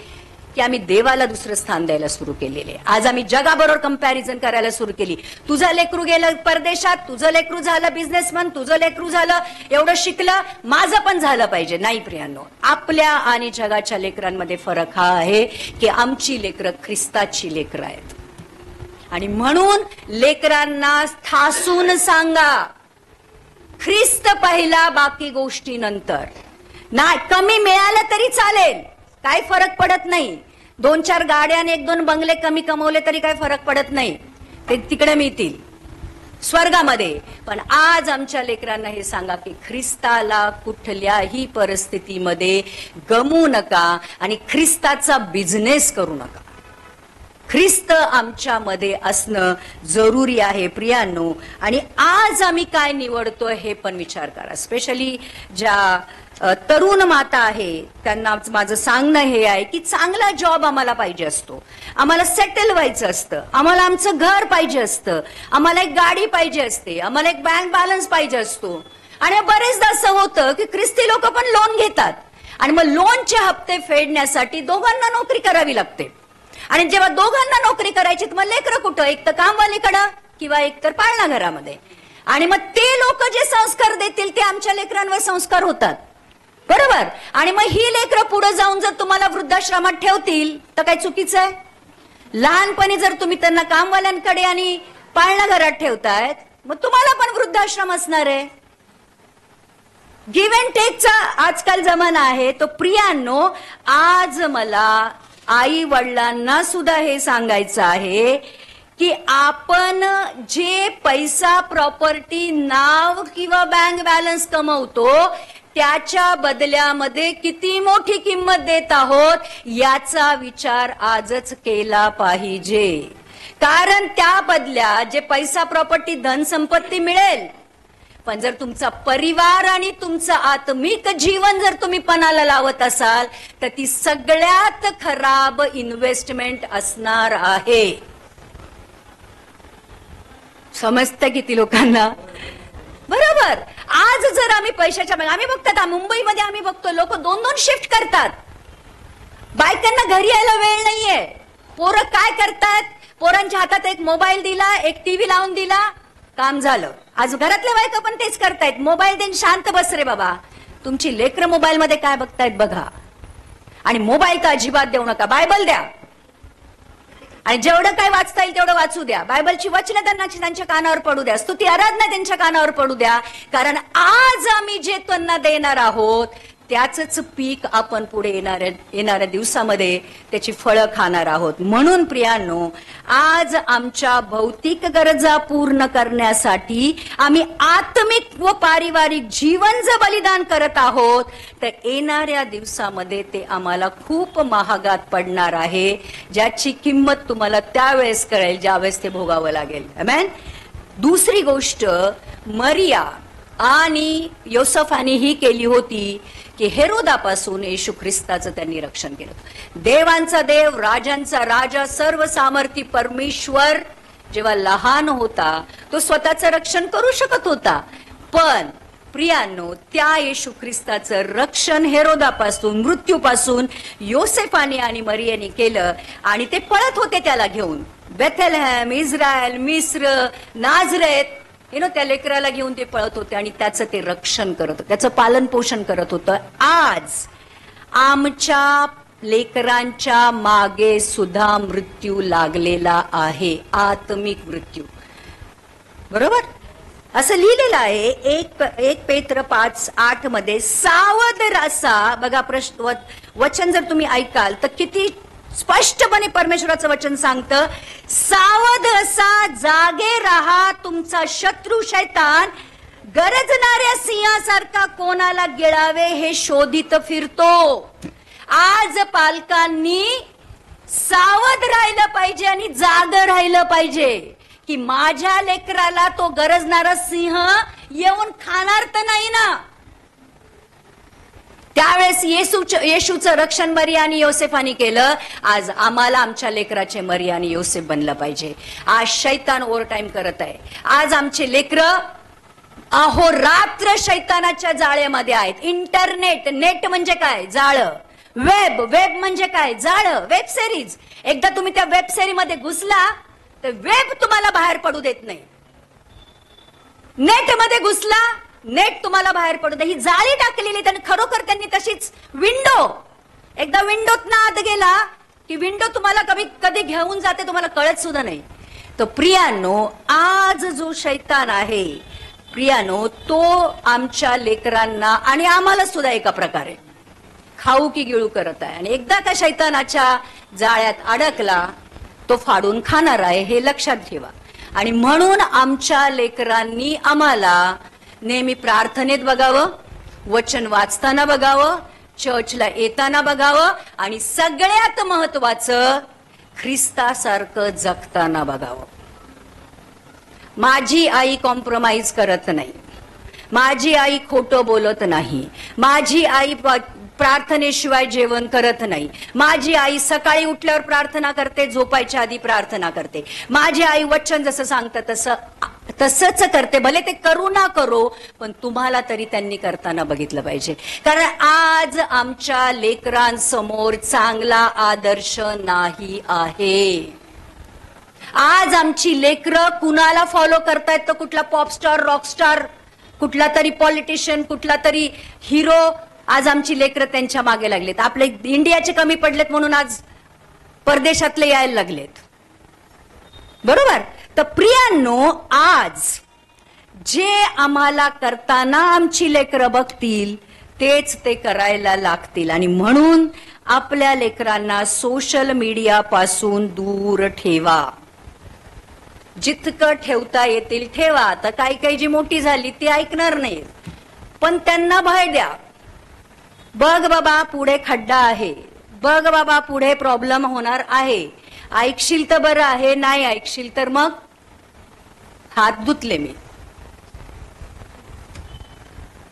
की आम्ही देवाला दुसरं स्थान द्यायला सुरू केलेले. आज आम्ही जगाबरोबर कंपॅरिझन करायला सुरू केली. तुझं लेकरू गेलं परदेशात, तुझं लेकरू झालं बिझनेसमन, तुझं लेकरू झालं एवढं शिकलं, माझं पण झालं पाहिजे. नाही प्रियांनो, आपल्या आणि जगाच्या लेकरांमध्ये फरक हा आहे की आमची लेकरं ख्रिस्ताची लेकरं आहेत. आणि म्हणून लेकरांना ठासून सांगा, ख्रिस्त पहिला, बाकी गोष्टी नंतर. नाही, कमी मिळालं तरी चालेल, काय फरक पडत नाही. 2-4 गाड्या आणि 1-2 बंगले कमी कमवले तरी काय फरक पडत नाही, ते तिकडे मिळतील स्वर्गामध्ये. पण आज आमच्या लेकरांना हे सांगा की ख्रिस्ताला कुठल्याही परिस्थितीमध्ये गमवू नका आणि ख्रिस्ताचा बिझनेस करू नका. ख्रिस्त आमच्यामध्ये असणं जरुरी आहे प्रियांनो. आणि आज आम्ही काय निवडतोय हे पण विचार करा. स्पेशली ज्या तरुण माता आहे त्यांना माझं सांगणं हे आहे की चांगला जॉब आम्हाला पाहिजे असतो, आम्हाला सेटल व्हायचं असतं, आम्हाला आमचं घर पाहिजे असतं, आम्हाला एक गाडी पाहिजे असते, आम्हाला एक बँक बॅलन्स पाहिजे असतो. आणि बरेचदा असं होतं की ख्रिस्ती लोक पण लोन घेतात आणि मग लोनचे हप्ते फेडण्यासाठी दोघांना नोकरी करावी लागते. आणि जेव्हा दोघांना नोकरी करायची तर मग लेकरं कुठं? एक तर कामवालीकडं किंवा एक तर पाळणा घरामध्ये. आणि मग ते लोक जे संस्कार देतील ते आमच्या लेकरांवर संस्कार होतात, बरोबर. आणि मग ही लेकरं पुढे जाऊन जर तुम्हाला वृद्धाश्रमात ठेवतील तर काय चुकीचं आहे? लहानपणी जर तुम्ही त्यांना कामवाल्यांकडे आणि पाळणा घरात ठेवतायत, मग तुम्हाला पण वृद्धाश्रम असणार आहे. गिव्ह अँड टेकचा आजकाल जमाना आहे. तो प्रियांनो, आज मला आई वडिलांना सुद्धा हे सांगायचं आहे की आपण जे पैसा, प्रॉपर्टी, नाव किंवा बँक बॅलन्स कमवतो त्याच्या बदल्यामध्ये किती मोठी किंमत देत आहोत याचा विचार आजच केला पाहिजे. कारण त्या बदल्यात जे पैसा, प्रॉपर्टी, धन संपत्ती मिळेल, पण जर तुमचा परिवार आणि तुमचं आत्मिक जीवन जर तुम्ही पणाला लावत असाल तर ती सगळ्यात खराब इन्व्हेस्टमेंट असणार आहे. समजतं किती लोकांना? बरोबर. आज जर आम्ही पैशाच्या मागे, आम्ही बघतात मुंबईमध्ये आम्ही बघतो लोक 2-2 शिफ्ट करतात. बायकांना घरी यायला वेळ नाहीये. पोरं काय करतात, पोरांच्या हातात एक मोबाईल दिला, एक टीव्ही लावून दिला, काम झालं. आज घरातल्या बायका पण तेच करतायत. मोबाईल देऊन शांत बस रे बाबा, तुमची लेकरं मोबाईल मध्ये काय बघतायत बघा. आणि मोबाईल तर अजिबात देऊ नका, बायबल द्या. आणि जेवढं काय वाचता येईल तेवढं वाचू द्या. बायबलची वचनं त्यांच्या कानावर पडू द्या. स्तुती आराधना त्यांच्या कानावर पडू द्या. कारण आज आम्ही जे त्यांना देणार आहोत त्याच पीक आपण पुढे येणाऱ्या दिवसामध्ये त्याची फळं खाणार आहोत. म्हणून प्रियांनो, आज आमच्या भौतिक गरजा पूर्ण करण्यासाठी आम्ही आत्मिक व पारिवारिक जीवन जर बलिदान करत आहोत तर येणाऱ्या दिवसामध्ये ते आम्हाला खूप महागात पडणार आहे, ज्याची किंमत तुम्हाला त्यावेळेस कळेल ज्यावेळेस ते भोगावं लागेल. आमेन. दुसरी गोष्ट मरिया आणि योसेफाने ही केली होती की हेरोदापासून येशू ख्रिस्ताचं त्यांनी रक्षण केलं. देवांचा देव, राजांचा राजा, सर्व सामर्थी परमेश्वर जेव्हा लहान होता तो स्वतःचं रक्षण करू शकत होता. पण प्रियांनो, त्या येशू ख्रिस्ताचं रक्षण हेरोदापासून, मृत्यूपासून योसेफाने आणि मरियाने केलं. आणि ते पळत होते त्याला घेऊन. बेथलेहम, इस्रायल, मिस्र, नाझरेत, त्या लेकराला घेऊन ते पळत होते आणि त्याचं ते रक्षण करत होतं, त्याचं पालन पोषण करत होतं. आज आमच्या लेकरांच्या मागे सुद्धा मृत्यू लागलेला आहे, आत्मिक मृत्यू. बरोबर. असं लिहिलेलं आहे 1 पेत्र 5:8 मध्ये, सावध रासा. बघा वचन जर तुम्ही ऐकाल तर किती स्पष्टपणे परमेश्वराचं वचन सांगतं, सावध असा, जागे राहा, तुमचा शत्रू शैतान गरजणाऱ्या सिंहासारखा कोणाला गिळावे हे शोधित फिरतो. आज पालकांनी सावध राहिलं पाहिजे आणि जाग राहिलं पाहिजे की माझ्या लेकराला तो गरजणारा सिंह येऊन खाणार तर नाही ना. त्यावेळेस येशूचं रक्षण मरिया आणि योसेफानी केलं. आज आम्हाला आमच्या लेकराचे मरिया आणि योसेफ बनलं पाहिजे. आज शैतान ओव्हर टाइम करत आहे. आज आमचे लेकरं अहोरात्र शैतानाच्या जाळ्यामध्ये आहेत. इंटरनेट, नेट म्हणजे काय? जाळं. वेब, वेब म्हणजे काय? जाळं. Web series. एकदा तुम्ही त्या वेब सिरीज मध्ये घुसला तर वेब तुम्हाला बाहेर पडू देत नाही. नेट मध्ये घुसला, नेट तुम्हाला बाहेर पडू दे. ही जाळी टाकलेली त्यांनी, खरोखर त्यांनी तशीच विंडो. एकदा विंडोत ना आत गेला की विंडो तुम्हाला कधी घेऊन जाते तुम्हाला कळत सुद्धा नाही. तर प्रियांनो, आज जो शैतान आहे प्रियांनो, तो आमच्या लेकरांना आणि आम्हाला सुद्धा एका प्रकारे खाऊ की गिळू करत आहे. आणि एकदा का शैतानाच्या जाळ्यात अडकला तो फाडून खाणार आहे, हे लक्षात ठेवा. आणि म्हणून आमच्या लेकरांनी आम्हाला नेहमी प्रार्थनेत बघावं, वचन वाचताना बघावं, चर्चला येताना बघावं आणि सगळ्यात महत्वाचं ख्रिस्तासारखं जगताना बघावं. माझी आई कॉम्प्रोमाइज करत नाही, माझी आई खोटं बोलत नाही, माझी आई प्रार्थनेशिवाय जेवण करत नाही, माझी आई सकाळी उठल्यावर प्रार्थना करते, झोपायच्या आधी प्रार्थना करते, माझी आई वचन जसं सांगतं तसंच करते. भले ते करू ना करो, पण तुम्हाला तरी त्यांनी करताना बघितलं पाहिजे. कारण आज आमच्या लेकरांसमोर चांगला आदर्श नाही आहे. आज आमची लेकरं कुणाला फॉलो करतायत? तर कुठला पॉपस्टार, रॉकस्टार, कुठला तरी पॉलिटिशियन, कुठला तरी हिरो. आज आमची लेकरं त्यांच्या मागे लागलेत. आपले इंडियाचे कमी पडलेत म्हणून आज परदेशातले यायला लागलेत. बरोबर. तर प्रियांनो, आज जे आम्हाला करताना आमची लेकरं बघतील तेच ते करायला लागतील. आणि म्हणून आपल्या लेकरांना सोशल मीडिया पासून दूर ठेवा. जितकं ठेवता येतील ठेवा. आता काही जी मोठी झाली ती ऐकणार नाही, पण त्यांना भय द्या. बघ बाबा पुढे खड्डा आहे, बघ बाबा पुढे प्रॉब्लेम होणार आहे, ऐकशील तर बरं आहे, नाही ऐकशील तर मग हात धुतले मी.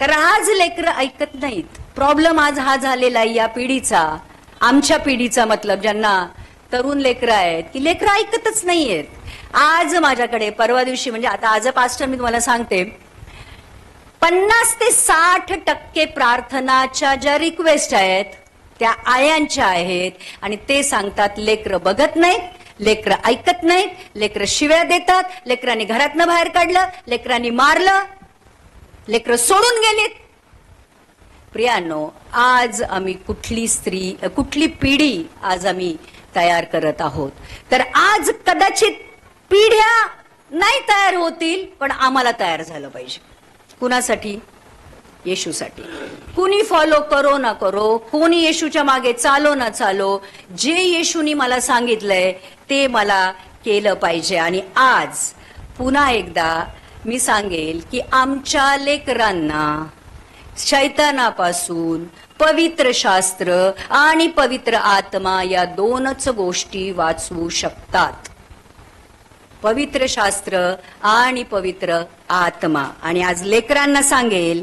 कारण आज लेकरं ऐकत नाहीत. प्रॉब्लेम आज हा झालेला आहे या पिढीचा, आमच्या पिढीचा, मतलब ज्यांना तरुण लेकरं आहेत, की लेकरं ऐकतच नाहीयेत. आज माझ्याकडे परवा दिवशी, म्हणजे आता आज पास्टर मी तुम्हाला सांगते, 50 ते 60% प्रार्थनाच्या ज्या रिक्वेस्ट आहेत त्या आयांच्या आहेत आणि ते सांगतात लेकरं बघत नाहीत, लेकरं ऐकत नाहीत, लेकरं शिव्या देतात, लेकरांनी घरातनं बाहेर काढलं, लेकरांनी मारलं, लेकरं सोडून गेलीत. प्रियांनो, आज आम्ही कुठली पिढी आज आम्ही तयार करत आहोत. तर आज कदाचित पिढ्या नाही तयार होतील, पण आम्हाला तयार झालं पाहिजे. कुणासाठी? येशूसाठी. कुणी फॉलो करो ना करो, कोणी येशूच्या मागे चालो ना चालो, जे येशूनी मला सांगितलंय ते मला केलं पाहिजे. आणि आज पुन्हा एकदा मी सांगेल की आमच्या लेकरांना शैतानापासून पवित्र शास्त्र आणि पवित्र आत्मा या दोनच गोष्टी वाचवू शकतात. पवित्र शास्त्र आणि पवित्र आत्मा. आणि आज लेकरांना सांगेल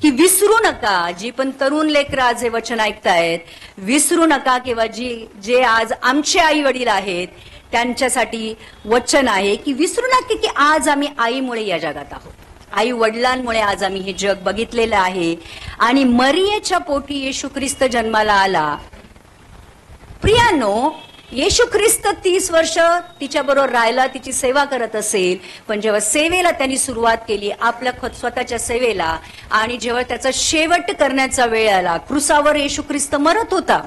की विसरू नका, जी पण तरुण लेकरं आज हे वचन ऐकतायत, विसरू नका. किंवा जे आज आमचे आई वडील आहेत त्यांच्यासाठी वचन आहे की विसरू नका की आज आम्ही आईमुळे या जगात आहोत. आई वडिलांमुळे आज आम्ही हे जग बघितलेलं आहे. आणि मरियेच्या पोटी येशू ख्रिस्त जन्माला आला. प्रियांनो, येशू ख्रिस्त 30 वर्ष तिच्याबरोबर राहिला, तिची सेवा करत असेल, पण जेव्हा सेवेला त्यांनी सुरुवात केली, आपल्या स्वतःच्या सेवेला, आणि जेव्हा त्याचा शेवट करण्याचा वेळ आला, क्रुसावर येशू ख्रिस्त मरत होता,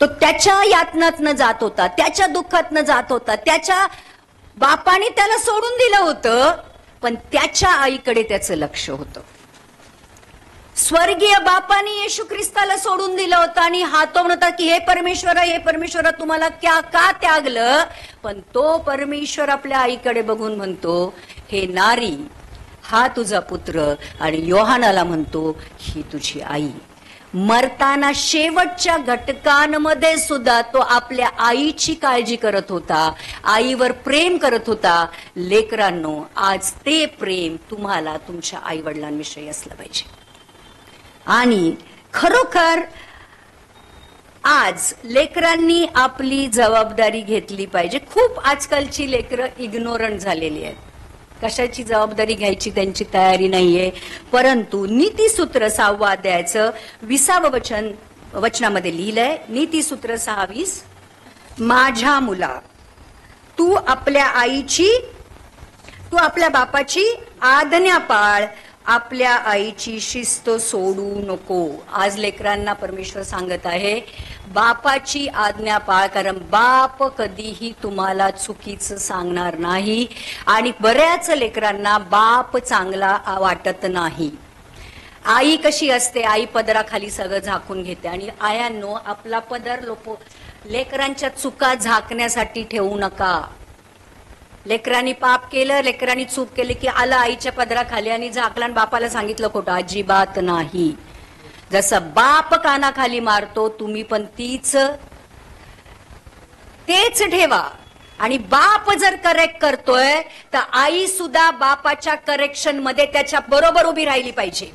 तो त्याच्या यातनातनं जात होता, त्याच्या दुःखातनं जात होता, त्याच्या बापाने त्याला सोडून दिलं होतं, पण त्याच्या आईकडे त्याचं लक्ष होतं. स्वर्गीय बापाने येशू ख्रिस्ताला सोडून दिलं होतं आणि हातो म्हणता की हे परमेश्वरा तुम्हाला का त्यागलं. पण तो परमेश्वर आपल्या आईकडे बघून म्हणतो, हे नारी हा तुझा पुत्र, आणि योहानाला म्हणतो ही तुझी आई. मरताना शेवटच्या घटकांमध्ये सुद्धा तो आपल्या आईची काळजी करत होता, आईवर प्रेम करत होता. लेकरांनो, आज ते प्रेम तुम्हाला तुमच्या आई वडिलांविषयी असलं पाहिजे. आणि खरोखर आज लेकरांनी आपली जबाबदारी घेतली पाहिजे. खूप आजकालची लेकरं इग्नोरंट झालेली आहेत, कशाची जबाबदारी घ्यायची त्यांची तयारी नाहीये. परंतु नीतिसूत्र 6 अध्यायाचं 20 वचनामध्ये लिहिलंय, नीतिसूत्र 6:20, माझ्या मुला तू आपल्या बापाची आज्ञा पाळ, आपल्या आईची शिस्त सोडू नको. आज लेकरांना परमेश्वर सांगत आहे बापाची आज्ञा पाळ, कारण बाप कधीही तुम्हाला चुकीचं सांगणार नाही. आणि बऱ्याच लेकरांना बाप चांगला वाटत नाही. आई कशी असते, आई पदराखाली सगळं झाकून घेते. आणि आयांनो, आपला पदर लेकरांच्या चुका झाकण्यासाठी ठेवू नका. लेकरांनी पाप केलं, लेकरांनी चूक केली की आला आईच्या पदराखाली आणि झाकला आणि बापाला सांगितलं खोटं. अजिबात नाही. जसं बाप कानाखाली मारतो, तुम्ही पण तेच ठेवा. आणि बाप जर करेक्ट करतोय तर आई सुद्धा बापाच्या करेक्शन मध्ये त्याच्या बरोबर उभी राहिली पाहिजे.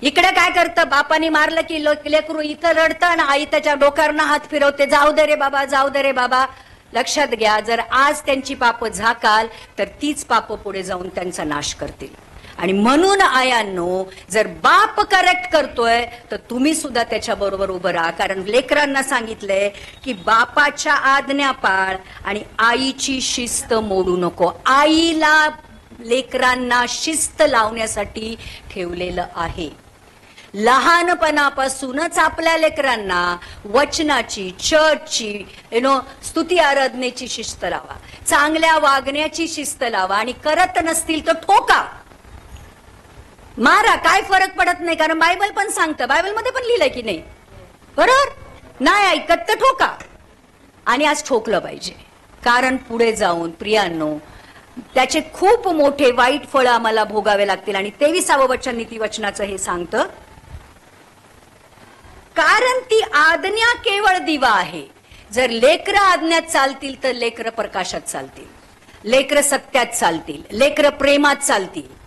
इकडे काय करतं, बापाने मारलं की लेकरू इथं रडतं आणि आई त्याच्या डोक्यावरनं हात फिरवते, जाऊ दे रे बाबा, जाऊ दे रे बाबा. लक्षात घ्या, जर आज त्यांची पाप झाकाल तर तीच पाप पुढे जाऊन त्यांचा नाश करतील. आणि म्हणून आयांनो, जर बाप करेक्ट करतोय तर तुम्ही सुद्धा त्याच्या बरोबर उभं राहा. कारण लेकरांना सांगितलंय की बापाच्या आज्ञा पाळ आणि आईची शिस्त मोडू नको. आईला लेकरांना शिस्त लावण्यासाठी ठेवलेलं आहे. लहानपणापासूनच आपल्या लेकरांना वचनाची, चर्चची, स्तुती आराधनेची शिस्त लावा, चांगल्या वागण्याची शिस्त लावा. आणि करत नसतील तर ठोका, मारा, काय फरक पडत नाही. कारण बायबल पण सांगतं, बायबलमध्ये पण लिहिलंय की नाही, बरोबर? नाही ऐकत तर ठोका. आणि आज ठोकलं पाहिजे, कारण पुढे जाऊन प्रियांनो त्याचे खूप मोठे वाईट फळ आम्हाला भोगावे लागतील. आणि 23वं वचन नीतिवचनाचं हे सांगतं, कारण ती आज्ञा केवळ दिवा आहे. जर लेकरं आज्ञात चालतील तर लेकरं प्रकाशात चालतील, लेकरं सत्यात चालतील, लेकरं प्रेमात चालतील.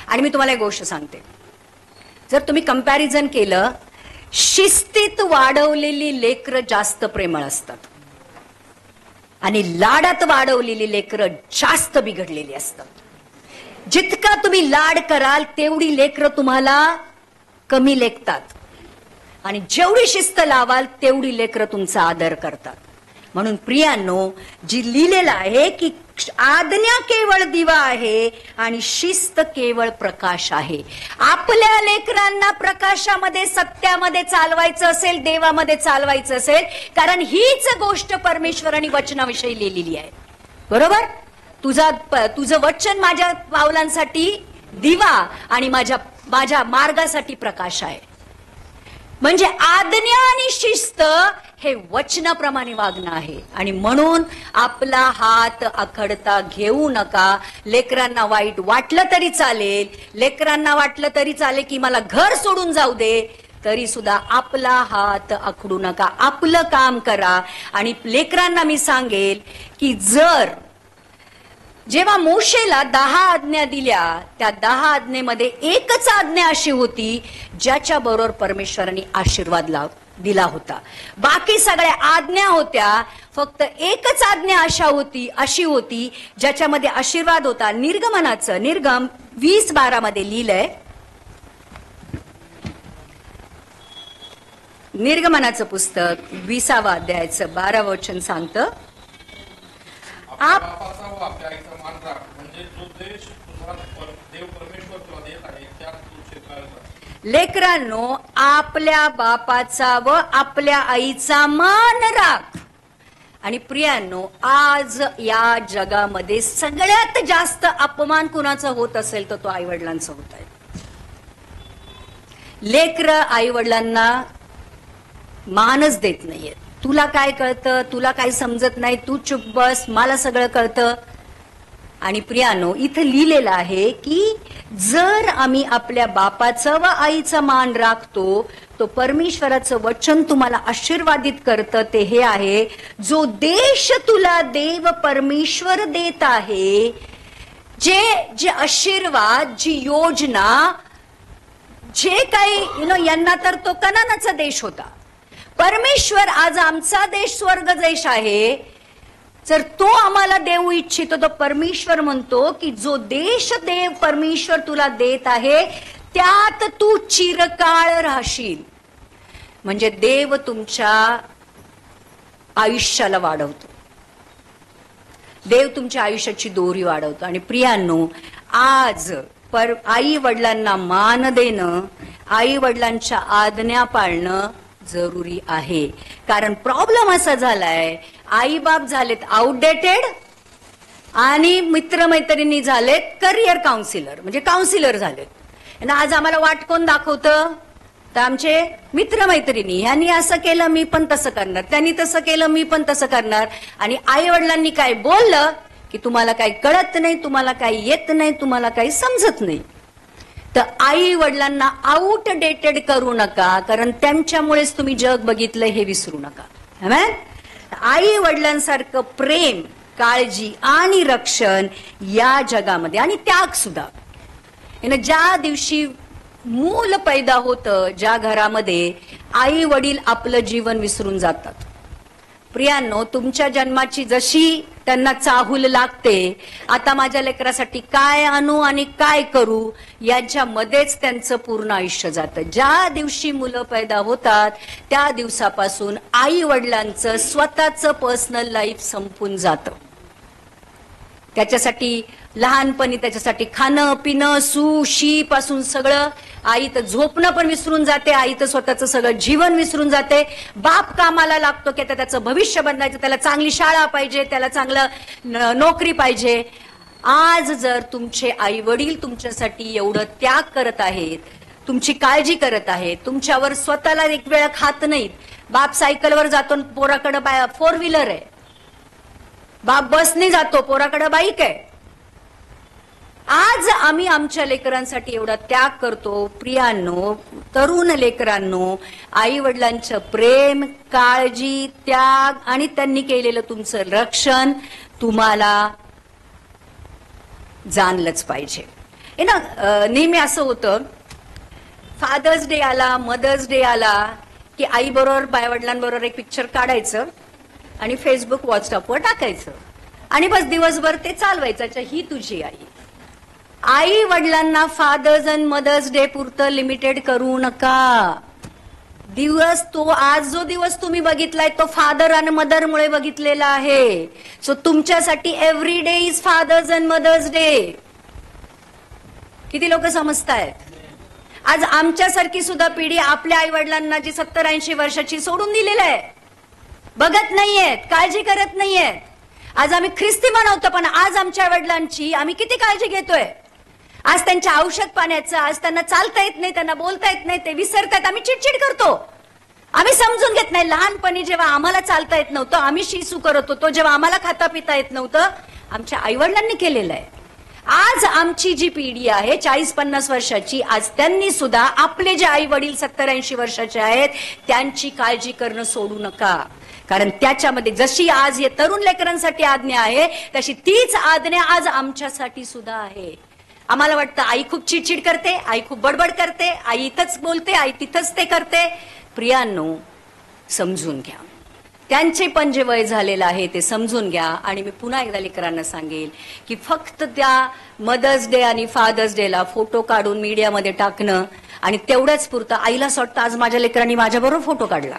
आणि मी तुम्हाला एक गोष्ट सांगते, जर तुम्ही कंपॅरिझन केलं, शिस्तीत वाढवलेली लेकरं जास्त प्रेमळ असतात आणि लाडात वाढवलेली लेकरं जास्त बिघडलेली असतात. जितका तुम्ही लाड कराल तेवढी लेकरं तुम्हाला कमी लेखतात, आणि जेवढी शिस्त लावाल तेवढी लेकरं तुमचा आदर करतात. म्हणून प्रियांनो, जी लिहिलेलं आहे की आज्ञा केवळ दिवा आहे आणि शिस्त केवळ प्रकाश आहे. आपल्या लेकरांना प्रकाशामध्ये, सत्यामध्ये चालवायचं असेल, देवामध्ये चालवायचं असेल, कारण हीच गोष्ट परमेश्वराने वचनाविषयी लिहिलेली आहे. बरोबर? तुझं वचन माझ्या पावलांसाठी दिवा आणि माझ्या मार्गासाठी प्रकाश आहे. म्हणजे आज्ञा आणि शिस्त हे वचनाप्रमाणे वागणं आहे. आणि म्हणून आपला हात आखडता घेऊ नका. लेकरांना वाईट वाटलं तरी चालेल, लेकरांना वाटलं तरी चालेल की मला घर सोडून जाऊ दे, तरी सुद्धा आपला हात आखडू नका. आपलं काम करा. आणि लेकरांना मी सांगेल की जेव्हा मोशेला 10 आज्ञा दिल्या, त्या 10 आज्ञेमध्ये एकच आज्ञा अशी होती ज्याच्या बरोबर परमेश्वरांनी आशीर्वाद दिला होता. बाकी सगळ्या आज्ञा होत्या, फक्त एकच आज्ञा अशी होती ज्याच्यामध्ये आशीर्वाद होता. निर्गम 20:12 मध्ये लिहिलंय. निर्गमनाचं पुस्तक 20व्या अध्यायाचं 12 वचन सांगतं, बापाचा व आपल्या आईचा मान राख, म्हणजे जो देश तुझा देव परमेश्वर तुला देत आहे त्यात तू शिरकाळ कर. लेकरांनो, आपल्या बापाचा व आपल्या आईचा मान राख. आणि प्रियांनो, आज या जगामध्ये सगळ्यात जास्त अपमान कुणाचा होत असेल तर तो आई वडिलांचा होत आहे. लेकरं आई वडिलांना मानच देत नाहीये. तुला काय कळतं, तुला काय समजत नाही, तू चुप बस, मला सगळं कळतं. आणि प्रियानो, इथं लिहिलेलं आहे की जर आम्ही आपल्या बापाचं व आईचा मान राखतो, तो परमेश्वराचं वचन तुम्हाला आशीर्वादित करतं. ते हे आहे, जो देश तुला देव परमेश्वर देत आहे, जे आशीर्वाद, जी योजना, जे काही यांना तर तो कनानाचा देश होता. परमेश्वर आज आमचा देश स्वर्ग देश आहे, जर तो आम्हाला देऊ इच्छितो, तो परमेश्वर म्हणतो की जो देश देव परमेश्वर तुला देत आहे त्यात तू चिरकाळ राहशील. म्हणजे देव तुमच्या आयुष्याला वाढवतो, देव तुमच्या आयुष्याची दोरी वाढवतो. आणि प्रियांनो, आज आई वडिलांना मान देणं, आई वडिलांच्या आज्ञा पाळणं जरुरी आहे. कारण प्रॉब्लेम असा झालाय, आई बाप झालेत आउटडेटेड आणि मित्रमैत्रिणी झालेत करिअर काउन्सिलर, म्हणजे काउन्सिलर झालेत. आणि आज आम्हाला वाट कोण दाखवतं, तर आमचे मित्रमैत्रिणी. ह्यांनी असं केलं मी पण तसं करणार, त्यांनी तसं केलं मी पण तसं करणार. आणि आई वडिलांनी काय बोललं की तुम्हाला काही कळत नाही, तुम्हाला काही येत नाही, तुम्हाला काही समजत नाही. तर आई वडिलांना आउटडेटेड करू नका, कारण त्यांच्यामुळेच तुम्ही जग बघितलं हे विसरू नका. आई वडिलांसारखं प्रेम, काळजी आणि रक्षण या जगामध्ये, आणि त्याग सुद्धा. ज्या दिवशी मूल पैदा होतं, ज्या घरामध्ये आई वडील आपलं जीवन विसरून जातात. प्रियांनो, तुमच्या जन्माची जशी त्यांना चाहूल लागते, आता माझ्या लेकरासाठी काय आणू आणि काय करू, यांच्यामध्येच त्यांचं पूर्ण आयुष्य जातं. ज्या दिवशी मुलं पैदा होतात त्या दिवसापासून आई वडिलांचं स्वतःचं पर्सनल लाईफ संपून जातं. त्याच्यासाठी लहानपणी त्याच्यासाठी खाणं पिणं सू शी पासून सगळं, आई तर झोपणं पण विसरून जाते, आई तर स्वतःचं सगळं जीवन विसरून जाते. बाप कामाला लागतो की त्याचं भविष्य बनवायचं, त्याला चांगली शाळा पाहिजे, त्याला चांगलं नोकरी पाहिजे. आज जर तुमचे आई वडील तुमच्यासाठी एवढं त्याग करत आहेत, तुमची काळजी करत आहेत, तुमच्यावर स्वतःला एक वेळ खात नाहीत, बाप सायकलवर जातो पोराकडे 4 व्हीलर आहे, बाप बसने जातो पोराकडे बाईक आहे, आज आम्ही आमच्या लेकरांसाठी एवढा त्याग करतो. प्रियांनो, तरुण लेकरांनो, आई वडिलांचं प्रेम, काळजी, त्याग आणि त्यांनी केलेलं तुमचं रक्षण तुम्हाला जाणलंच पाहिजे. नेहमी असं होतं, फादर्स डे आला, मदर्स डे आला की आई बरोबर आई वडिलांबरोबर एक पिक्चर काढायचं आणि फेसबुक व्हॉट्सअपवर टाकायचं आणि बस दिवसभर ते चालवायचं, ही तुझी आई. आई वडिलांना फादर्स अँड मदर्स डे पुरतं लिमिटेड करू नका. दिवस तो आज जो दिवस तुम्ही बघितलाय तो फादर आणि मदर मुळे बघितलेला आहे. सो तुमच्यासाठी every day is fathers and mothers day. किती लोक समजतायत? आज आमच्यासारखी सुद्धा पिढी आपल्या आई वडिलांना जी 70-80 वर्षाची सोडून दिलेलं आहे, बघत नाहीयेत, काळजी करत नाहीयेत. आज आम्ही ख्रिस्ती म्हणवतो, पण आज आमच्या वडिलांची आम्ही किती काळजी घेतोय. आज त्यांच्या औषध पाण्याचं, आज त्यांना चालता येत नाही, त्यांना बोलता येत नाही, ते विसरतात, आम्ही चिडचिड करतो, आम्ही समजून घेत नाही. लहानपणी जेव्हा आम्हाला चालता येत नव्हतं, आम्ही शिसू करत होतो, जेव्हा आम्हाला खाता पिता येत नव्हतं, आमच्या आई वडिलांनी केलेलं आहे. आज आमची जी पिढी आहे 40-50 वर्षाची, आज त्यांनी सुद्धा आपले जे आई वडील 70-80 वर्षाचे आहेत त्यांची काळजी करणं सोडू नका. कारण त्याच्यामध्ये जशी आज या तरुण लेकरांसाठी आज्ञा आहे, तशी तीच आज्ञा आज आमच्यासाठी सुद्धा आहे. आम्हाला वाटतं आई खूप चिडचिड करते, आई खूप बडबड करते, आई इथंच बोलते, आई तिथंच ते करते. प्रियांनो, समजून घ्या. त्यांचे पण जे वय झालेलं आहे ते समजून घ्या. आणि मी पुन्हा एकदा लेकरांना सांगेल की फक्त त्या मदर्स डे आणि फादर्स डेला फोटो काढून मीडियामध्ये टाकणं आणि तेवढंच पुरतं. आईला असं वाटतं आज माझ्या लेकरांनी माझ्याबरोबर फोटो काढला,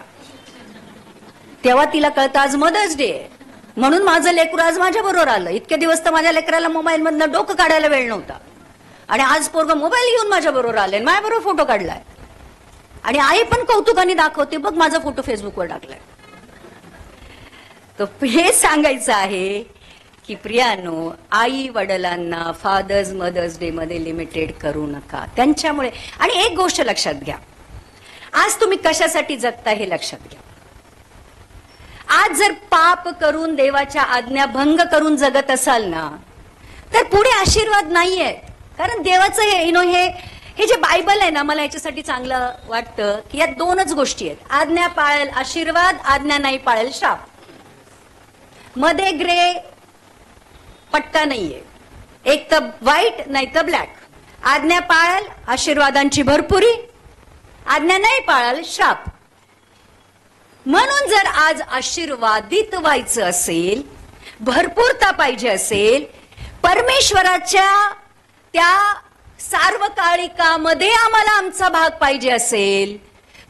तेव्हा तिला कळतं आज मदर्स डे आहे, म्हणून माझं लेकरू आज माझ्याबरोबर आलं. इतके दिवस तर माझ्या लेकराला मोबाईल मधनं डोकं काढायला वेळ नव्हता, आणि आज पोरगं मोबाईल घेऊन माझ्याबरोबर आले, माझ्याबरोबर फोटो काढलाय. आणि आई पण कौतुकाने दाखवते, बघ माझा फोटो फेसबुकवर टाकलाय. तर हे सांगायचं आहे की प्रियानो, आई वडिलांना फादर्स मदर्स डे मध्ये लिमिटेड करू नका त्यांच्यामुळे. आणि एक गोष्ट लक्षात घ्या, आज तुम्ही कशासाठी जगता हे लक्षात घ्या. आज जर पाप करून देवाच्या आज्ञा भंग करून जगत असाल ना, तर पुढे आशीर्वाद नाहीये. कारण देवाचं हे जे बायबल आहे ना, मला याच्यासाठी चांगलं वाटतं की यात दोनच गोष्टी आहेत. आज्ञा पाळेल आशीर्वाद, आज्ञा नाही पाळेल श्राप. मध्ये ग्रे पट्टा नाहीये, एक तर व्हाईट नाही तर ब्लॅक. आज्ञा पाळेल आशीर्वादांची भरपुरी, आज्ञा नाही पाळेल श्राप. म्हणून जर आज आशीर्वादित व्हायचं असेल, भरपूरता पाहिजे असेल, परमेश्वराच्या त्या सार्वकालिकामध्ये आम्हाला आमचा भाग पाहिजे असेल,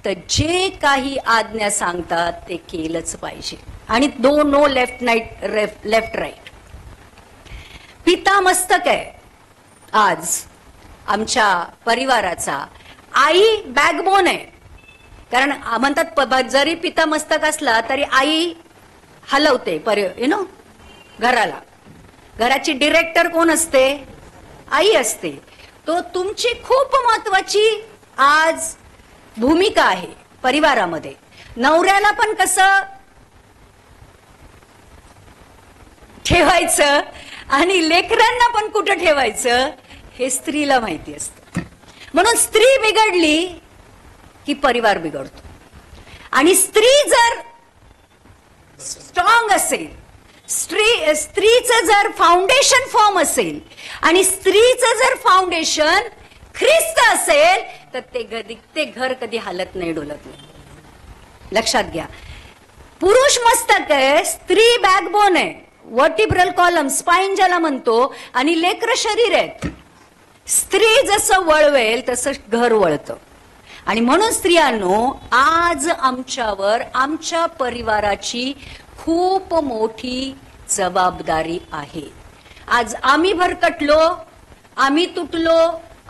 तर जे काही आज्ञा सांगतात ते केलंच पाहिजे. आणि नो लेफ्ट राईट. पिता मस्तक आहे आज आमच्या परिवाराचा, आई बॅकबोन आहे. कारण म्हणतात जरी पिता मस्तक असला तरी आई हलवते घराला. घराची डिरेक्टर कोण असते? आई असते. तो तुमची खूप महत्वाची आज भूमिका आहे परिवारामध्ये. नवऱ्याला पण कसं ठेवायचं आणि लेकरांना पण कुठं ठेवायचं हे स्त्रीला माहिती असतं. म्हणून स्त्री बिघडली की परिवार बिघडतो. आणि स्त्री जर स्ट्रॉंग असेल, स्त्रीचं जर फाउंडेशन फॉर्म असेल आणि स्त्रीचं जर फाउंडेशन ख्रिस्त असेल, तर ते घर कधी हालत नाही, डोलत नाही. लक्षात घ्या. पुरुष मस्तक आहे, स्त्री बॅकबोन आहे, वर्टिब्रल कॉलम स्पाइन ज्याला म्हणतो, आणि लेकर शरीर आहे. स्त्री जसं वळवेल तसं घर वळतं. आणि म्हणून स्त्रियांनो, आज आमच्यावर आमच्या परिवाराची खूप मोठी जबाबदारी आहे. आज आम्ही भरकटलो, आम्ही तुटलो,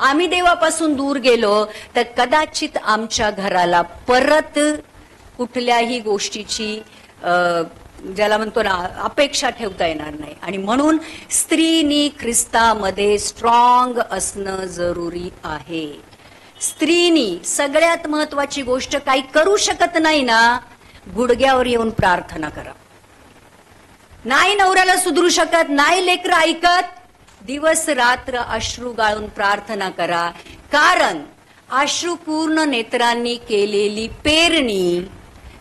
आम्ही देवापासून दूर गेलो, तर कदाचित आमच्या घराला परत कुठल्याही गोष्टीची ज्याला म्हणतो ना अपेक्षा ठेवता येणार नाही. आणि म्हणून स्त्रीनी ख्रिस्तामध्ये स्ट्रॉंग असणं जरुरी आहे. स्त्रीनी सगळ्यात महत्वाची गोष्ट, काही करू शकत नाही ना, गुडघ्यावर येऊन प्रार्थना करा. नाही नवऱ्याला सुधरू शकत, नाही लेकरं ऐकत, दिवस रात्र अश्रू गाळून प्रार्थना करा. कारण अश्रूपूर्ण नेत्रांनी केलेली पेरणी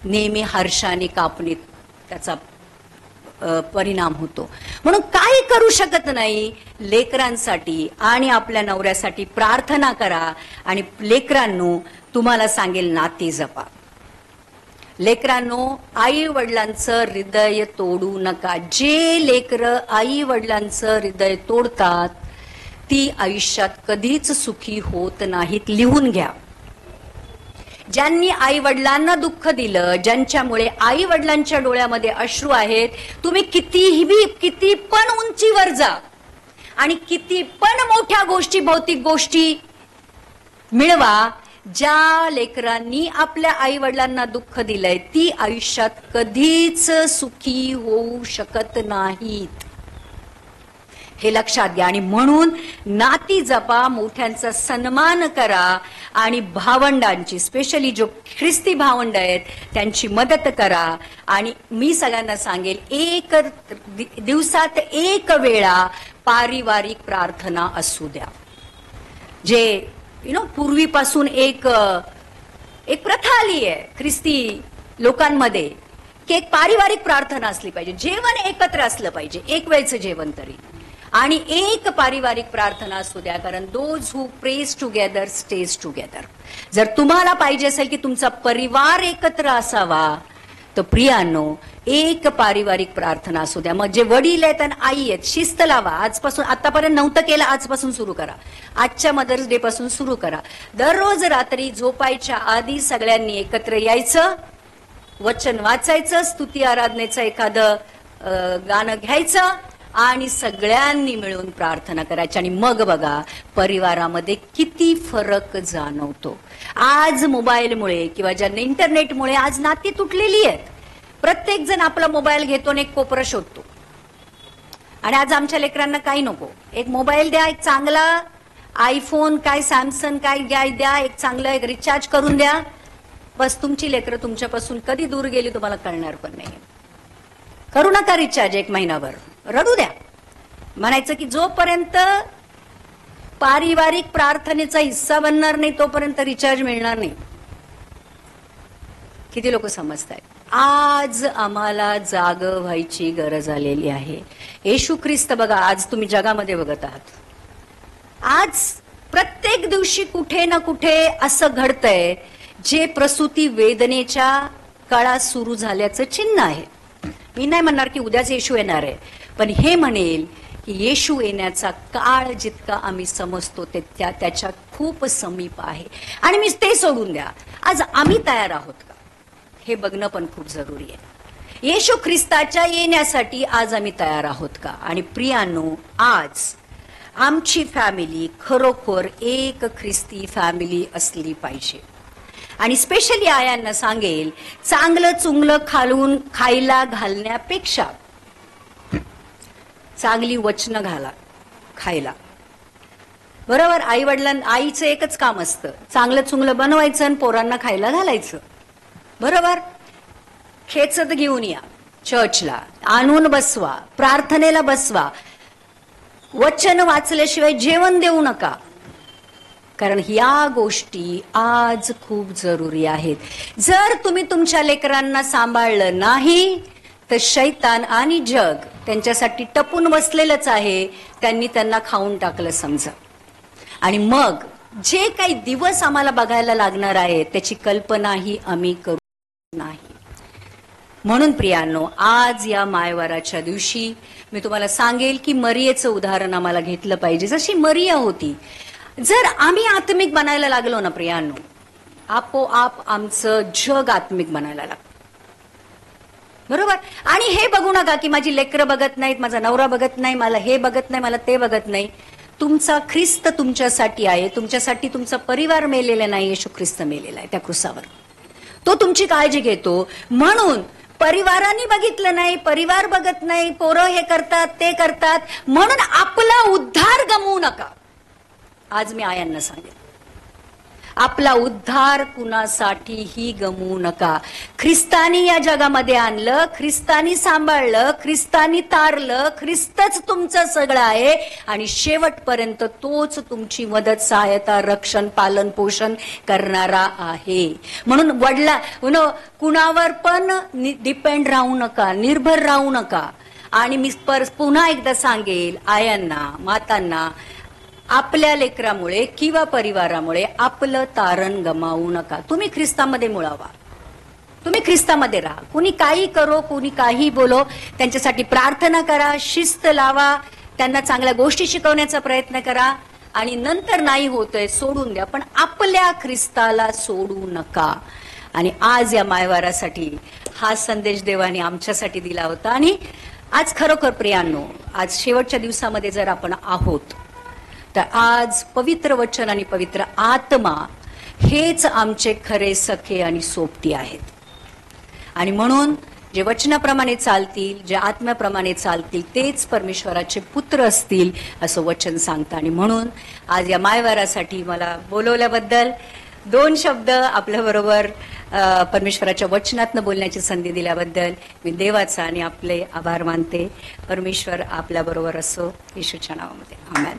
नेहमी हर्षाने कापणीत त्याचा परिणाम होतो. म्हणून काही करू शकत नाही, लेकरांसाठी आणि आपल्या नवऱ्यासाठी प्रार्थना करा. आणि लेकरांनो, तुम्हाला सांगेल, नाती जपा. लेकरांनो, आई वडिलांचं हृदय तोडू नका. जे लेकरं आई वडिलांचं हृदय तोडतात ती आयुष्यात कधीच सुखी होत नाहीत. लिहून घ्या. ज्यांनी आई वडिलांना दुःख दिलं, ज्यांच्यामुळे आई वडिलांच्या डोळ्यामध्ये अश्रू आहेत, तुम्ही किती पण उंचीवर जा आणि किती पण मोठ्या गोष्टी, भौतिक गोष्टी मिळवा, ज्या लेकरांनी आपल्या आई वडिलांना दुःख दिलंय ती आयुष्यात कधीच सुखी होऊ शकत नाहीत. हे लक्षात घ्या. आणि म्हणून नाती जपा, मोठ्यांचा सन्मान करा आणि भावंडांची, स्पेशली जो ख्रिस्ती भावंड आहेत त्यांची मदत करा. आणि मी सगळ्यांना सांगेल, दिवसात एक वेळा पारिवारिक प्रार्थना असू द्या. जे पूर्वीपासून एक प्रथा आली आहे ख्रिस्ती लोकांमध्ये की एक पारिवारिक प्रार्थना असली पाहिजे. जेवण एकत्र असलं पाहिजे, एक वेळचं जेवण तरी, आणि एक पारिवारिक प्रार्थना असू द्या. कारण those who praise together stage together. जर तुम्हाला पाहिजे असेल की तुमचा परिवार एकत्र असावा, तर प्रियांनो एक पारिवारिक प्रार्थना असू द्या. मग जे वडील आहेत आणि आई आहेत, शिस्त लावा. आजपासून, आतापर्यंत नव्हतं केलं, आजपासून सुरू करा. आजच्या मदर्स डे पासून सुरू करा. दररोज रात्री झोपायच्या आधी सगळ्यांनी एकत्र यायचं, वचन वाचायचं, स्तुती आराधनेचं एखादं गाणं घ्यायचं आणि सगळ्यांनी मिळून प्रार्थना करायची. आणि मग बघा परिवारामध्ये किती फरक जाणवतो. आज मोबाईलमुळे किंवा ज्या इंटरनेटमुळे आज नाती तुटलेली आहेत. प्रत्येक जण आपला मोबाईल घेतो आणि एक कोपरा शोधतो. आणि आज आमच्या लेकरांना काही नको, एक मोबाईल द्या, एक चांगला आयफोन काय सॅमसंग काय द्या, एक चांगलं एक रिचार्ज करून द्या. बस तुमची लेकरं तुमच्यापासून कधी दूर गेली तुम्हाला कळणार पण नाही. करू नका रिचार्ज एक महिनाभर, रडू द्या. म्हणायचं की जोपर्यंत पारिवारिक प्रार्थनेचा हिस्सा बनणार नाही तोपर्यंत रिचार्ज मिळणार नाही. किती लोक समजतायत? आज आम्हाला जाग व्हायची गरज आलेली आहे. येशू ख्रिस्त बघा, आज तुम्ही जगामध्ये बघत आहात, आज प्रत्येक दिवशी कुठे ना कुठे असं घडतंय जे प्रसूती वेदनेच्या काळात सुरू झाल्याचं चिन्ह आहे. मी नाही म्हणणार की उद्याच येशू येणार आहे, पण हे म्हणेल की येशू येण्याचा काळ जितका आम्ही समजतो त्याच्या खूप समीप आहे. आणि मी ते सोडून द्या, आज आम्ही तयार आहोत का हे बघणं पण खूप जरुरी आहे. येशू ख्रिस्ताच्या येण्यासाठी आज आम्ही तयार आहोत का? आणि प्रियांनो, आज आमची फॅमिली खरोखर एक ख्रिस्ती फॅमिली असली पाहिजे. आणि स्पेशली आयांना सांगेल, चांगलं चुंगलं खायला घालण्यापेक्षा चांगली वचनं घाला खायला. बरोबर? आई आईचं एकच काम असतं, चांगलं चुंगलं बनवायचं आणि पोरांना खायला घालायचं. बरोबर? खेचत घेऊन या चर्चला, आणून बसवा, प्रार्थनेला बसवा. वचन वाचल्याशिवाय जेवण देऊ नका, कारण या गोष्टी आज खूप जरुरी आहेत. जर तुम्ही तुमच्या लेकरांना सांभाळलं नाही तर शैतान आणि जग त्यांच्यासाठी टपून बसलेलंच आहे. त्यांनी त्यांना खाऊन टाकलं समजा. आणि मग जे काही दिवस आम्हाला बघायला लागणार आहे त्याची कल्पनाही आम्ही करू नाही. म्हणून प्रियांनो, आज या मायवाराच्या दिवशी मी तुम्हाला सांगेल की मरियेचं उदाहरण आम्हाला घेतलं पाहिजे. जशी मरिया होती, जर आम्ही आत्मिक बनायला लागलो ना प्रियांनो, आपोआप आमचं जग आत्मिक बनायला लागतं. बरोबर? आणि हे बघू नका की माझी लेकरं बघत नाहीत, माझा नवरा बघत नाही, मला हे बघत नाही, मला ते बघत नाही. तुमचा ख्रिस्त तुमच्यासाठी आहे, तुमच्यासाठी तुमचा परिवार मेलेला नाही, येशू ख्रिस्त मेलेला आहे त्या क्रुसावर. तो तुमची काळजी घेतो. म्हणून परिवाराने बघितलं नाही, परिवार बघत नाही, पोरं हे करतात ते करतात म्हणून आपला उद्धार गमवू नका. आज मी आयांना सांगेन, आपला उद्धार कुणासाठीही गमवू नका. ख्रिस्तानी या जगामध्ये आणलं, ख्रिस्तानी सांभाळलं, ख्रिस्तानी तारलं, ख्रिस्तच तुमचं सगळं आहे आणि शेवटपर्यंत तोच तुमची मदत, सहायता, रक्षण, पालन पोषण करणारा आहे. म्हणून कुणावर पण डिपेंड राहू नका, निर्भर राहू नका. आणि मी पुन्हा एकदा सांगेल आयांना, मातांना, आपल्या लेकरामुळे किंवा परिवारामुळे आपलं तारण गमावू नका. तुम्ही ख्रिस्तामध्ये मुळावा, तुम्ही ख्रिस्तामध्ये राहा. कुणी काही करो, कुणी काही बोलो, त्यांच्यासाठी प्रार्थना करा, शिस्त लावा, त्यांना चांगल्या गोष्टी शिकवण्याचा प्रयत्न करा आणि नंतर नाही होतंय सोडून द्या, पण आपल्या ख्रिस्ताला सोडू नका. आणि आज या मायवारासाठी हा संदेश देवाने आमच्यासाठी दिला होता. आणि आज खरोखर प्रियांनो, आज शेवटच्या दिवसामध्ये जर आपण आहोत, तर आज पवित्र वचन आणि पवित्र आत्मा हेच आमचे खरे सखे आणि सोबती आहेत. आणि म्हणून जे वचनाप्रमाणे चालतील, जे आत्म्याप्रमाणे चालतील, तेच परमेश्वराचे पुत्र असतील असं वचन सांगतं. आणि म्हणून आज या मायवारासाठी मला बोलवल्याबद्दल, 2 शब्द आपल्याबरोबर परमेश्वराच्या वचनातनं बोलण्याची संधी दिल्याबद्दल मी देवाचा आणि आपले आभार मानते. परमेश्वर आपल्याबरोबर असो, येशूच्या नावामध्ये आमेन.